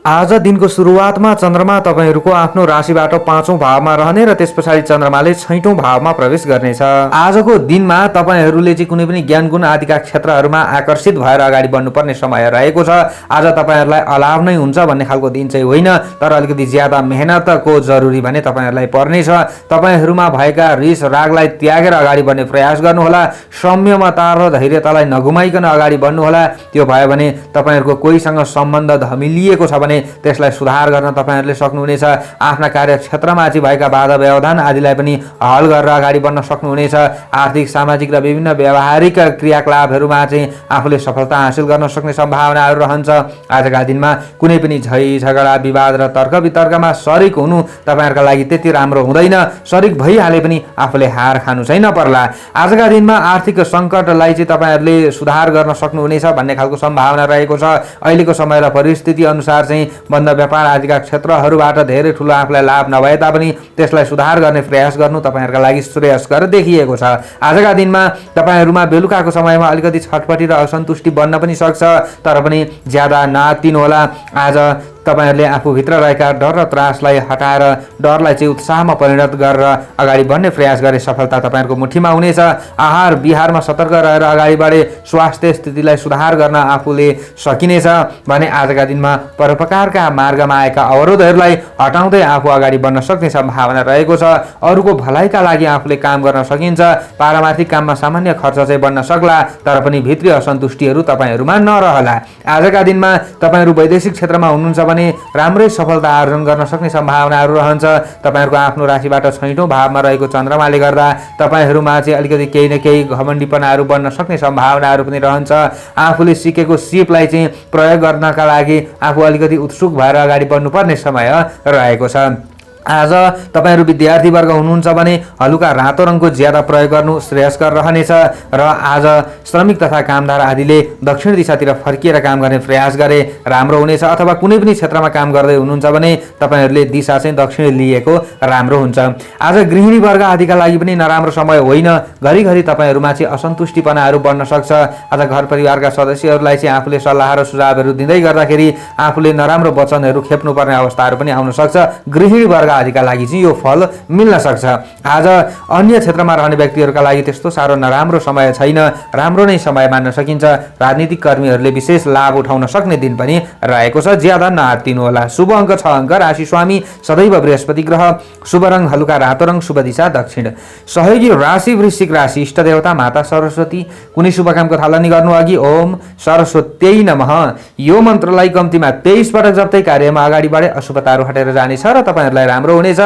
आज दिनको सुरुवातमा चन्द्रमा तपाईँहरूको आफ्नो राशिबाट 5औं भावमा रहने र त्यस पछाडि चन्द्रमाले 6औं भावमा प्रवेश गर्नेछ। आजको दिनमा तपाईँहरूले चाहिँ कुनै पनि ज्ञान गुण आदिका क्षेत्रहरूमा आकर्षित भएर अगाडि बढ्नुपर्ने समय रहेको छ। आज तपाईँहरूलाई अलाभ नै हुन्छ भन्ने खालको दिन चाहिँ होइन, तर अलिकति ज्यादा मेहनतको जरुरी भने तपाईँहरूलाई पर्नेछ। तपाईँहरूमा भएका रिस रागलाई त्यागेर अगाडि बढ्ने प्रयास गर्नुहोला। संयमता र धैर्यतालाई नगुमाइकन अगाडि बढ्नुहोला। त्यो भयो भने तपाईँहरूको कोहीसँग सम्बन्ध धमिलिएको छ भने त्यसलाई सुधार गर्न तपाईँहरूले सक्नुहुनेछ। आफ्ना कार्यक्षेत्रमा चाहिँ भएका बाधा व्यवधान आदिलाई पनि हल गरेर अगाडि बढ्न सक्नुहुनेछ। आर्थिक सामाजिक र विभिन्न व्यावहारिक क्रियाकलापहरूमा चाहिँ आफूले सफलता हासिल गर्न सक्ने सम्भावनाहरू रहन्छ। आजका दिनमा कुनै पनि झै झगडा विवाद र तर्क वितर्कमा सरिक हुनु तपाईँहरूका लागि त्यति राम्रो हुँदैन। सरिक भइहाले पनि आफूले हार खानु चाहिँ नपर्ला। आजका दिनमा आर्थिक सङ्कटलाई चाहिँ तपाईँहरूले सुधार गर्न सक्नुहुनेछ भन्ने खालको सम्भावना रहेको छ। अहिलेको समय र परिस्थिति अनुसार चाहिँ बन्द व्यापार आदिका क्षेत्रहरूबाट धेरै ठुलो आफूलाई लाभ नभए तापनि त्यसलाई सुधार गर्ने प्रयास गर्नु तपाईँहरूका लागि श्रेयस्कर देखिएको छ। आजका दिनमा तपाईँहरूमा बेलुकाको समयमा अलिकति छटपटी र असन्तुष्टि बन्न पनि सक्छ, तर पनि ज्यादा नआत्तिनुहोला। आज तपाईँहरूले आफूभित्र रहेका डर र त्रासलाई हटाएर डरलाई चाहिँ उत्साहमा परिणत गरेर अगाडि बढ्ने प्रयास गरे सफलता तपाईँहरूको मुठीमा हुनेछ। आहार विहारमा सतर्क रहेर अगाडि बढे स्वास्थ्य स्थितिलाई सुधार गर्न आफूले सकिनेछ भने आजका दिनमा परोपकारका मार्गमा आएका अवरोधहरूलाई हटाउँदै आफू अगाडि बढ्न सक्ने सम्भावना रहेको छ। अरूको भलाइका लागि आफूले काम गर्न सकिन्छ। पारमार्थिक काममा सामान्य खर्च चाहिँ बढ्न सक्ला, तर पनि भित्री असन्तुष्टिहरू तपाईँहरूमा नरहला। आजका दिनमा तपाईँहरू वैदेशिक क्षेत्रमा हुनुहुन्छ भने राम्रै सफलता आर्जन गर्न सक्ने सम्भावनाहरू रहन्छ। तपाईँहरूको आफ्नो राशिबाट 6औं भावमा रहेको चन्द्रमाले गर्दा तपाईँहरूमा चाहिँ अलिकति केही न केही घमण्डीपनाहरू बन्न सक्ने सम्भावनाहरू पनि रहन्छ। आफूले सिकेको सिपलाई चाहिँ प्रयोग गर्नका लागि आफू अलिकति उत्सुक भएर अगाडि बढ्नुपर्ने समय रहेको छ। आज तपाईहरु विद्यार्थी वर्ग हुनुहुन्छ भने हलुका रातो रङको ज्यादा प्रयोग गर्नु श्रेयस्कर रहनेछ र आज श्रमिक तथा कामदार आदिले दक्षिण दिशातिर फर्किएर काम गर्ने प्रयास गरे राम्रो हुनेछ। अथवा कुनै पनि क्षेत्रमा काम गर्दै हुनुहुन्छ भने तपाईहरुले दिशा चाहिँ दक्षिण लिएको राम्रो हुन्छ। आज गृहिणी वर्ग आदिका लागि पनि नराम्रो समय होइन। घरिघरि तपाईहरुमा चाहिँ असन्तुष्टिपनाहरू बढ्न सक्छ। आज घर परिवारका सदस्यहरूलाई चाहिँ आफूले सल्लाह र सुझावहरू दिँदै गर्दाखेरि आफूले नराम्रो वचनहरू खेप्नुपर्ने अवस्थाहरू पनि आउन सक्छ। गृहिणी वर्ग आदिका लागि चाहिँ यो फल मिल्न सक्छ। आज अन्य क्षेत्रमा रहने व्यक्तिहरूका लागि त्यस्तो साह्रो नराम्रो समय छैन, राम्रो नै समय मान्न सकिन्छ। राजनीतिक कर्मीहरूले विशेष लाभ उठाउन सक्ने दिन पनि रहेको छ, ज्यादा नआत्तिनु होला। शुभ अङ्क 6 अङ्क, राशि स्वामी सदैव बृहस्पति ग्रह, शुभ रङ हलुका रातो रङ, शुभ दिशा दक्षिण। सहयोगी राशि वृश्चिक राशि, इष्ट देवता माता सरस्वती। कुनै शुभ कामको थालनी गर्नु अघि ओम सरस्वत्यै नमः यो मन्त्रलाई कम्तीमा 23 पटक जप्दै कार्यमा अगाडि बढे अशुभताहरू हटेर जानेछ र तपाईहरुलाई राम्रो हुनेछ।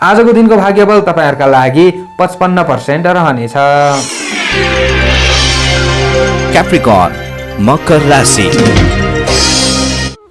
आजको दिनको भाग्यबल तपाईहरुका लागि 55% रहनेछ। क्याप्रिकर्न मकर राशि।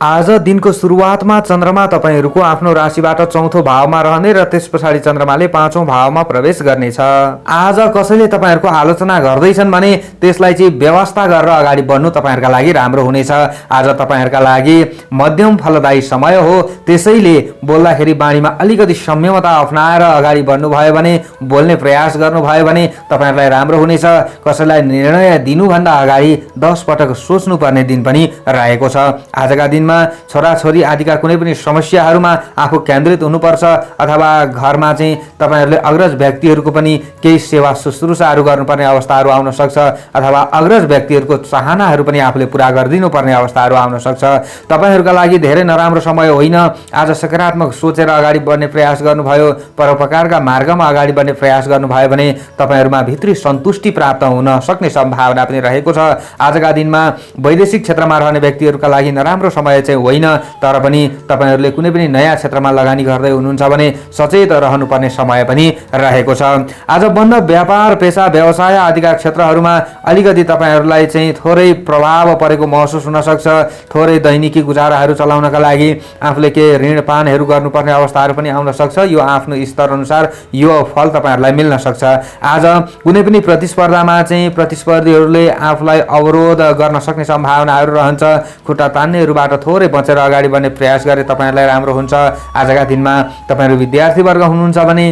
आज दिनको सुरुवातमा चन्द्रमा तपाईहरूको आफ्नो राशिबाट चौथो भावमा रहने र त्यस पछाडि चन्द्रमाले पाँचौं भावमा प्रवेश गर्नेछ। आज कसैले तपाईहरूको आलोचना गर्दैछन् भने त्यसलाई चाहिँ व्यवस्था गरेर अगाडि बढ्नु तपाईहरूका लागि राम्रो हुनेछ। आज तपाईहरूका लागि मध्यम फलदायी समय हो, त्यसैले बोल्दाखेरि बाणीमा अलिकति संयमता अप्नाएर अगाडि बढ्नुभयो भने, बोल्ने प्रयास गर्नुभयो भने तपाईहरूलाई राम्रो हुनेछ। कसैलाई निर्णय दिनुभन्दा अगाडि 10 पटक सोच्नुपर्ने दिन पनि रहेको छ। आजका दिनमा छोराछोरी आदिका कुनै पनि समस्याहरूमा आफू केन्द्रित हुनुपर्छ, अथवा घरमा चाहिँ तपाईहरूले अग्रज व्यक्तिहरूको पनि केही सेवा शुश्रूषाहरू गर्नुपर्ने अवस्थाहरू आउन सक्छ, अथवा अग्रज व्यक्तिहरूको चाहनाहरू पनि आफूले पुरा गरिदिनुपर्ने अवस्थाहरू आउन सक्छ। तपाईहरूका लागि धेरै नराम्रो समय होइन। आज सकारात्मक सोचेर अगाडि बढ्ने प्रयास गर्नुभयो, परोपकारका मार्गमा अगाडि बढ्ने प्रयास गर्नुभयो भने तपाईहरूमा भित्री सन्तुष्टि प्राप्त हुन सक्ने सम्भावना पनि रहेको छ। आजका दिनमा वैदेशिक क्षेत्रमा रहने व्यक्तिहरूका लागि नराम्रो समय चाहिँ होइन, तर पनि तपाईहरूले कुनै पनि नयाँ क्षेत्रमा लगानी गर्दै हुनुहुन्छ भने सचेत रहनुपर्ने समय पनि रहेको छ। आज बन्द व्यापार, पेसा, व्यवसाय आदिका क्षेत्रहरूमा अलिकति तपाईहरूलाई चाहिँ थोरै प्रभाव परेको महसुस हुन सक्छ। थोरै दैनिकी गुजाराहरू चलाउनका लागि आफूले केही ऋणपानहरू गर्नुपर्ने अवस्थाहरू पनि आउन सक्छ। यो आफ्नो स्तर अनुसार यो फल तपाईहरूलाई मिल्न सक्छ। आज कुनै पनि प्रतिस्पर्धामा चाहिँ प्रतिस्पर्धीहरूले आफूलाई अवरोध गर्न सक्ने सम्भावनाहरू रहन्छ। खुट्टा तान्नेहरूबाट थोरै बचेर अगाडि बढ्ने प्रयास गरे तपाईहरूलाई राम्रो हुन्छ। आजका दिनमा तपाईहरू विद्यार्थीवर्ग हुनुहुन्छ भने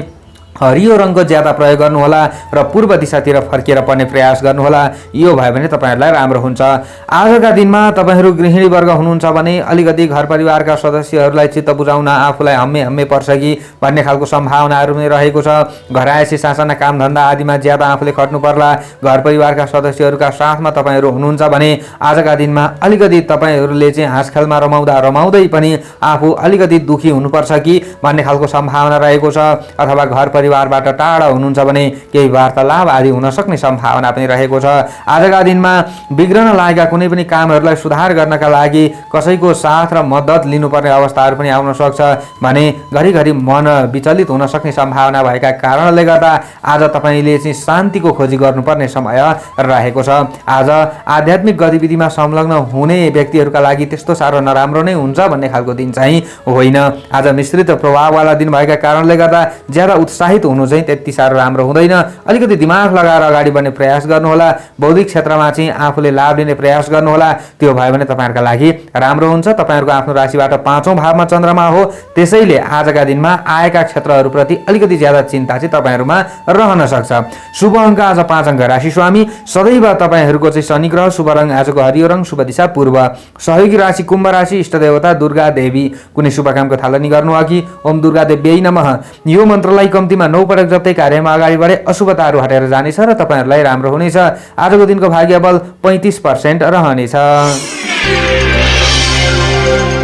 हरियो रङको ज्यादा प्रयोग गर्नुहोला र पूर्व दिशातिर फर्किएर पढ्ने प्रयास गर्नुहोला। यो भयो भने तपाईहरूलाई राम्रो हुन्छ। आजका दिनमा तपाईहरू गृहिणी वर्ग हुनुहुन्छ भने अलिकति घर परिवारका सदस्यहरूलाई चित्त बुझाउन आफूलाई हम्मे पर्छ कि भन्ने खालको सम्भावनाहरू पनि रहेको छ। घरायसी सासाना कामधन्दा आदिमा ज्यादा आफूले खट्नु पर्ला। घर परिवारका सदस्यहरूका साथमा तपाईहरू हुनुहुन्छ भने आजका दिनमा अलिकति तपाईहरूले चाहिँ हाँसखेलमा रमाउँदै पनि आफू अलिकति दुखी हुनुपर्छ कि भन्ने खालको सम्भावना रहेको छ। अथवा घर परिवारबाट टाढा हुनुहुन्छ भने केही वार्तालाप आदि हुन सक्ने सम्भावना पनि रहेको छ। आजका दिनमा बिग्रन लागेका कुनै पनि कामहरूलाई सुधार गर्नका लागि कसैको साथ र मद्दत लिनुपर्ने अवस्थाहरू पनि आउन सक्छ भने घरिघरि मन विचलित हुन सक्ने सम्भावना भएका कारणले गर्दा आज तपाईले चाहिँ शान्तिको खोजी गर्नुपर्ने समय रहेको छ। आज आध्यात्मिक गतिविधिमा संलग्न हुने व्यक्तिहरूका लागि त्यस्तो साह्रो नराम्रो नै हुन्छ भन्ने खालको दिन चाहिँ होइन। आज मिश्रित प्रभाववाला दिन भएका कारणले गर्दा ज्यादा उत्साहित हुनु चाहिँ त्यति साह्रो राम्रो हुँदैन। अलिकति दिमाग लगाएर अगाडि बढ्ने प्रयास गर्नुहोला। बौद्धिक क्षेत्रमा चाहिँ आफूले लाभ लिने प्रयास गर्नुहोला। त्यो भयो भने तपाईहरुका लागि राम्रो हुन्छ। तपाईहरुको आफ्नो राशिबाट पाँचौं भावमा चन्द्रमा हो, त्यसैले आजका दिनमा आएका क्षेत्रहरूप्रति अलिकति ज्यादा चिन्ता चाहिँ तपाईहरुमा रहन सक्छ। शुभ अङ्क आज 5 अङ्क राशि स्वामी सदैव तपाईहरुको चाहिँ शनि ग्रह। शुभ रङ आजको हरियो रङ, शुभ दिशा पूर्व। सहयोगी राशि कुम्भ राशि, इष्ट देवता दुर्गा देवी। कुनै शुभ कामको थालनी गर्नु अघि ओम दुर्गा देव्यै नमः यो मन्त्रलाई कम्तीमा 9 पटक जप्दै कार्यमा अगाडि बढे अशुभताहरू हटेर जानेछ र तपाईहरुलाई राम्रो हुनेछ। आजको दिनको भाग्य बल 35% रहनेछ।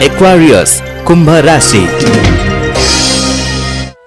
एक्वारियस कुम्भ राशि।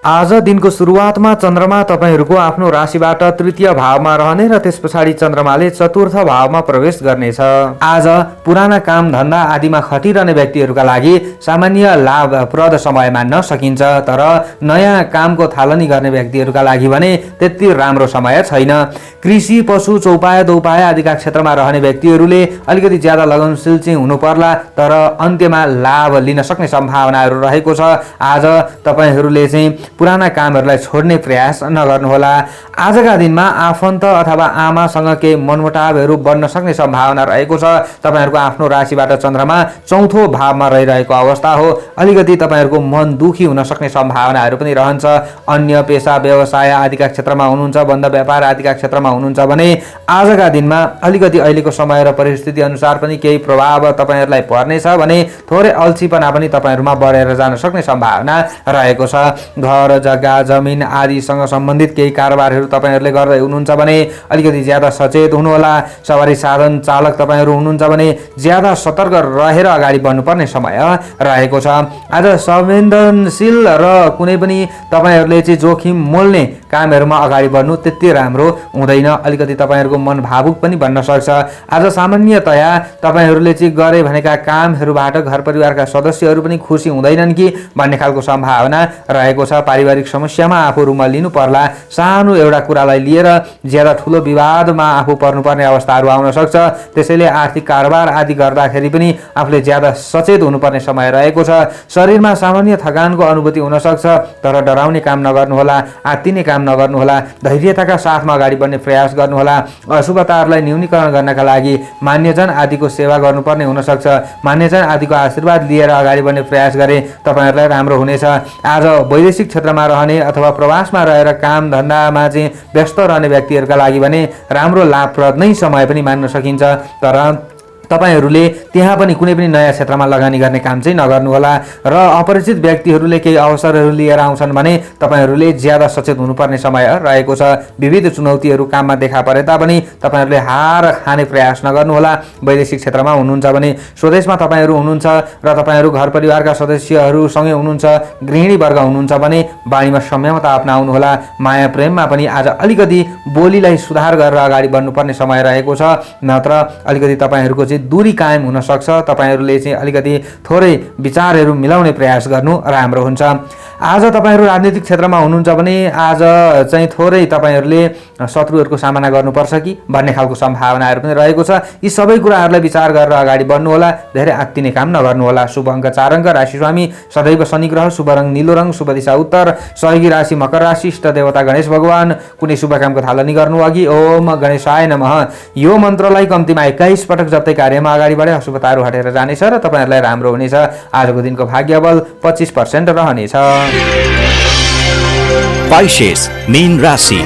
आज दिनको सुरुवातमा चन्द्रमा तपाईहरूको आफ्नो राशिबाट तृतीय भावमा रहने र त्यस पछाडि चन्द्रमाले चतुर्थ भावमा प्रवेश गर्नेछ। आज पुराना काम धन्दा आदिमा खटिरहने व्यक्तिहरूका लागि सामान्य लाभप्रद समय मान्न सकिन्छ, तर नयाँ कामको थालनी गर्ने व्यक्तिहरूका लागि भने त्यति राम्रो समय छैन। कृषि, पशु, चौपाया, दौपाया आदिका क्षेत्रमा रहने व्यक्तिहरूले अलिकति ज्यादा लगनशील चाहिँ हुनु पर्ला, तर अन्त्यमा लाभ लिन सक्ने सम्भावनाहरू रहेको छ। आज तपाईहरूले चाहिँ पुराना कामहरूलाई छोड्ने प्रयास नगर्नुहोला। आजका दिनमा आफन्त अथवा आमासँग केही मनमुटावहरू बढ्न सक्ने सम्भावना रहेको छ। तपाईहरूको आफ्नो राशिबाट चन्द्रमा चौथो भावमा रहिरहेको अवस्था हो। अलिकति तपाईहरूको मन दुखी हुन सक्ने सम्भावनाहरू पनि रहन्छ। अन्य पेसा, व्यवसाय आदिका क्षेत्रमा हुनुहुन्छ, बन्द व्यापार आदिका क्षेत्रमा हुनुहुन्छ भने आजका दिनमा अलिकति अहिलेको समय र परिस्थिति अनुसार पनि केही प्रभाव तपाईहरूलाई पर्नेछ भने थोरै अल्छीपना पनि तपाईहरूमा बढेर जान सक्ने सम्भावना रहेको छ। घर, जग्गा, जमिन आदिसँग सम्बन्धित केही कारोबारहरू तपाईहरूले गर्दै हुनुहुन्छ भने अलिकति ज्यादा सचेत हुनुहोला। सवारी साधन चालक तपाईहरू हुनुहुन्छ भने ज्यादा सतर्क रहेर अगाडि बढ्नुपर्ने समय रहेको छ। आज संवेदनशील र कुनै पनि तपाईहरूले चाहिँ जोखिम मोल्ने कामहरूमा अगाडि बढ्नु त्यति राम्रो हुँदैन। अलिकति तपाईहरूको मन भावुक पनि बन्न सक्छ। आज सामान्यतया तपाईहरूले चाहिँ गरे भनेका कामहरूबाट घर परिवारका सदस्यहरू पनि खुसी हुँदैनन् कि भन्ने खालको सम्भावना रहेको छ। पारिवारिक समस्यामा आफूहरूमा लिनु पर्ला, सानो एउटा कुरालाई लिएर ज्यादा ठुलो विवादमा आफू पर्नुपर्ने अवस्थाहरू आउन सक्छ। त्यसैले आर्थिक कारोबार आदि गर्दाखेरि पनि आफूले ज्यादा सचेत हुनुपर्ने समय रहेको छ। शरीरमा सामान्य थकानको अनुभूति हुन सक्छ, तर डराउने काम नगर्नुहोला, आत्तिने काम नगर्नुहोला। धैर्यताका साथमा अगाडि बढ्ने प्रयास गर्नुहोला। अशुभताहरूलाई न्यूनीकरण गर्नका लागि मान्यजन आदिको सेवा गर्नुपर्ने हुन सक्छ। मान्यजन आदिको आशीर्वाद लिएर अगाडि बढ्ने प्रयास गरे तपाईहरुलाई राम्रो हुनेछ। आज वैदेशिक क्षेत्रमा रहने अथवा प्रवासमा रहेर काम धन्दामा चाहिँ व्यस्त रहने व्यक्तिहरूका लागि भने राम्रो लाभप्रद नै समय पनि मान्न सकिन्छ। तर तपाईहरुले त्यहाँ पनि कुनै पनि नयाँ क्षेत्रमा लगानी गर्ने काम चाहिँ नगर्नुहोला। र अपरिचित व्यक्तिहरूले केही अवसरहरू लिएर आउँछन् भने तपाईहरुले ज्यादा सचेत हुनुपर्ने समय रहेको छ। विविध चुनौतीहरू काममा देखा परे तापनि तपाईहरुले हार खाने प्रयास नगर्नुहोला। वैदेशिक क्षेत्रमा हुनुहुन्छ भने स्वदेशमा तपाईहरु हुनुहुन्छ र तपाईहरु घर परिवारका सदस्यहरूसँगै हुनुहुन्छ, गृहिणी वर्ग हुनुहुन्छ भने बानीमा संयमता अपनाउनुहोला। माया प्रेममा पनि आज अलिकति बोलीलाई सुधार गरेर अगाडि बढ्नुपर्ने समय रहेको छ, नत्र अलिकति तपाईहरुको चाहिँ दूरी कायम हुन सक्छ। तपाईहरुले चाहिँ अलिकति थोरै विचारहरू मिलाउने प्रयास गर्नु राम्रो हुन्छ। आज तपाईहरु राजनीतिक क्षेत्रमा हुनुहुन्छ भने आज चाहिँ थोरै तपाईहरुले शत्रुहरूको सामना गर्नुपर्छ कि भन्ने खालको सम्भावनाहरू पनि रहेको छ। यी सबै कुराहरूलाई विचार गरेर अगाडि बढ्नुहोला। धेरै आत्तिने काम नगर्नुहोला। शुभ अङ्क 4 अङ्क, राशि स्वामी सदैव शनि ग्रह, शुभ रङ नीलो रङ, शुभ दिशा उत्तर, सहयोगी राशि मकर राशि, इष्ट देवता गणेश भगवान। कुनै शुभ कामको थालनी गर्नु अघि ओम गणेशाय नमः यो मन्त्रलाई कम्तीमा 21 पटक जप्दै कार्यमा अगाडि बढे अशुभताहरू हटेर जानेछ र तपाईहरुलाई राम्रो हुनेछ। आजको दिनको भाग्यबल 25% रहनेछ। पाइसेस मीन राशि।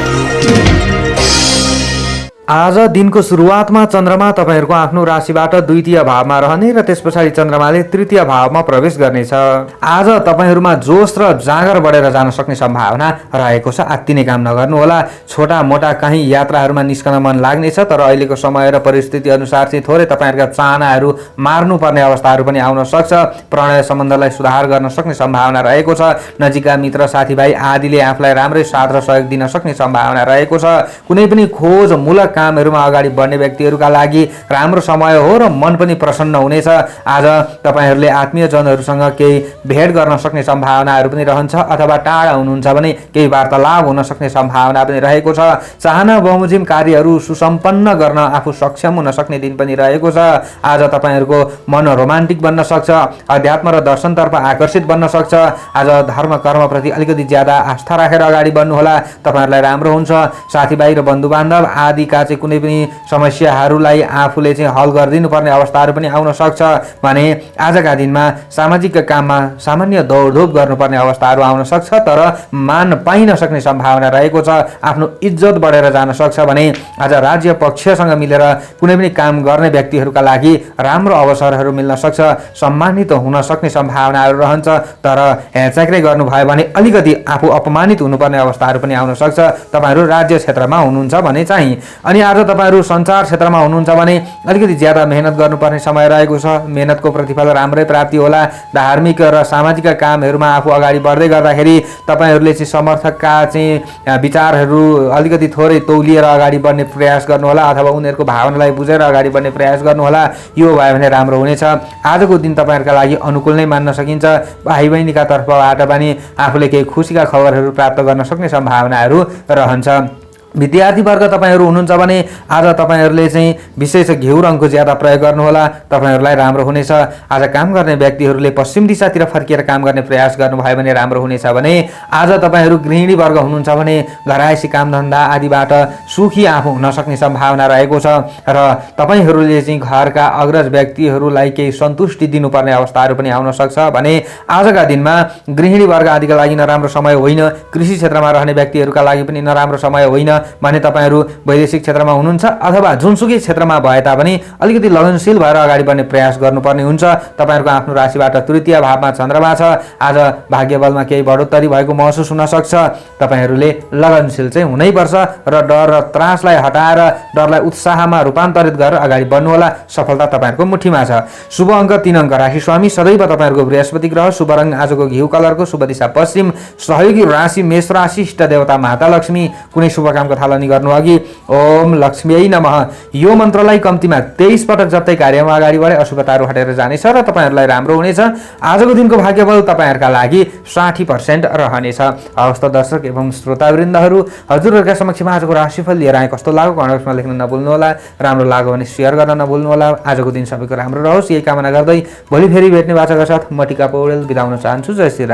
आज दिनको सुरुवातमा चन्द्रमा तपाईहरुको आफ्नो राशिबाट द्वितीय भावमा रहने र त्यसपछि चन्द्रमाले तृतीय भावमा प्रवेश गर्नेछ। आज तपाईहरुमा जोश र जाँगर बढेर जान सक्ने सम्भावना रहेको छ। आत्तिने काम नगर्नुहोला। छोटा मोटा कहीँ यात्राहरूमा निस्कन मन लाग्नेछ, तर अहिलेको समय र परिस्थिति अनुसार चाहिँ थोरै तपाईहरुका चाहनाहरू मार्नुपर्ने अवस्थाहरू पनि आउन सक्छ। प्रणय सम्बन्धलाई सुधार गर्न सक्ने सम्भावना रहेको छ। नजिकका मित्र साथीभाइ आदिले आफूलाई राम्रै साथ र सहयोग दिन सक्ने सम्भावना रहेको छ। कुनै पनि खोज मूलक कामहरुमा अगाडि बढ्ने व्यक्तिहरूका लागि राम्रो समय हो र मन पनि प्रसन्न हुनेछ। आज तपाईहरुले आत्मीय जनहरूसँग केही भेट गर्न सक्ने सम्भावनाहरू पनि रहन्छ, अथवा टाढा हुनुहुन्छ भने केही वार्तालाप हुन सक्ने सम्भावना पनि रहेको छ। चाहना बमोजिम कार्यहरू सुसम्पन्न गर्न आफू सक्षम हुन सक्ने दिन पनि रहेको छ। आज तपाईहरुको मन रोमान्टिक बन्न सक्छ, अध्यात्म र दर्शनतर्फ आकर्षित बन्न सक्छ। आज धर्म कर्मप्रति अलिकति ज्यादा आस्था राखेर अगाडि बढ्नुहोला। तपाईहरुलाई राम्रो हुन्छ। साथीभाइ र बन्धुबान्धव आदिका चाहिँ कुनै पनि समस्याहरूलाई आफूले चाहिँ हल गरिदिनु पर्ने अवस्थाहरू पनि आउन सक्छ भने आजका दिनमा सामाजिक काममा सामान्य दौडधुप गर्नुपर्ने अवस्थाहरू आउन सक्छ, तर मान पाइन सक्ने सम्भावना रहेको छ। आफ्नो इज्जत बढेर जान सक्छ भने आज राज्य पक्षसँग मिलेर कुनै पनि काम गर्ने व्यक्तिहरूका लागि राम्रो अवसरहरू मिल्न सक्छ। सम्मानित हुन सक्ने सम्भावनाहरू रहन्छ, तर हेरचाक्रै गर्नुभयो भने अलिकति आफू अपमानित हुनुपर्ने अवस्थाहरू पनि आउन सक्छ। तपाईहरु राज्य क्षेत्रमा हुनुहुन्छ भने चाहिँ। अनि आज तपाईहरु सञ्चार क्षेत्रमा हुनुहुन्छ भने अलिकति ज्यादा मेहनत गर्नुपर्ने समय रहेको छ। मेहनतको प्रतिफल राम्रै प्राप्ति होला। धार्मिक र सामाजिक कामहरुमा आफू अगाडि बढ्दै गर्दाखेरि तपाईहरुले चाहिँ समर्थकका चाहिँ विचारहरू अलिकति थोरै तौलिएर अगाडि बढ्ने प्रयास गर्नुहोला, अथवा उनीहरूको भावनालाई बुझेर अगाडि बढ्ने प्रयास गर्नुहोला। यो भयो भने राम्रो हुनेछ। आजको दिन तपाईहरुका लागि अनुकूल नै मान्न सकिन्छ। भाइ बहिनीका तर्फबाट पनि आफूले केही खुसीका खबरहरू प्राप्त गर्न सक्ने सम्भावनाहरू रहन्छ। विद्यार्थी वर्ग तपाईहरु हुनुहुन्छ भने आज तपाईहरुले चाहिँ विशेष घिउ रङको ज्यादा प्रयोग गर्नुहोला। तपाईहरुलाई राम्रो हुनेछ। आज काम गर्ने व्यक्तिहरूले पश्चिम दिशातिर फर्किएर काम गर्ने प्रयास गर्नुभयो भने राम्रो हुनेछ भने आज तपाईहरु गृहिणी वर्ग हुनुहुन्छ भने घरायसी कामधन्दा आदिबाट सुखी आफू हुन सक्ने सम्भावना रहेको छ र तपाईहरुले चाहिँ घरका अग्रज व्यक्तिहरूलाई केही सन्तुष्टि दिनुपर्ने अवस्थाहरू पनि आउन सक्छ भने आजका दिनमा गृहिणी वर्ग आदिका लागि नराम्रो समय होइन। कृषि क्षेत्रमा रहने व्यक्तिहरूका लागि पनि नराम्रो समय होइन भने तपाईहरु वैदेशिक क्षेत्रमा हुनुहुन्छ अथवा जुनसुकै क्षेत्रमा भए तापनि अलिकति लगनशील भएर अगाडि बढ्ने प्रयास गर्नुपर्ने हुन्छ। तपाईहरुको आफ्नो राशिबाट तृतीय भावमा चन्द्रमा छ। आज भाग्यबलमा केही बढोत्तरी भएको महसुस हुन सक्छ। तपाईहरुले लगनशील चाहिँ हुनैपर्छ र डर र त्रासलाई हटाएर डरलाई उत्साहमा रूपान्तरित गरेर अगाडि बढ्नुहोला। सफलता तपाईहरुको मुठीमा छ। शुभ अङ्क 3 अङ्क, राशि स्वामी सदैव तपाईहरुको बृहस्पति ग्रह, शुभ रङ आजको घिउ कलरको, शुभ दिशा पश्चिम, सहयोगी राशि मेष राशि, इष्ट देवता माता लक्ष्मी। कुनै शुभ कामको थालनी गर्नु अघि ओम लक्ष्मीयै नमः यो मन्त्रलाई कम्तीमा 23 पटक जप्दै कार्यमा अगाडि बढे अशुभताहरू हटेर जानेछ र तपाईहरुलाई राम्रो हुनेछ। आजको दिनको भाग्यबल तपाईहरुका लागि 60% रहनेछ। हवस् त दर्शक एवं श्रोतावृन्दहरू, हजुरहरुका समक्षमा आजको राशिफल लिएर आए। कस्तो लाग्यो कमेन्ट बक्समा लेख्न नभुल्नु होला। राम्रो लाग्यो भने शेयर गर्न नभुल्नु होला। आजको दिन सबैको राम्रो रहोस् यही कामना गर्दै भोलि फेरि भेट्ने बाचाका साथ म टिका पौडेल बिदा हुन चाहन्छु। जय श्री राम।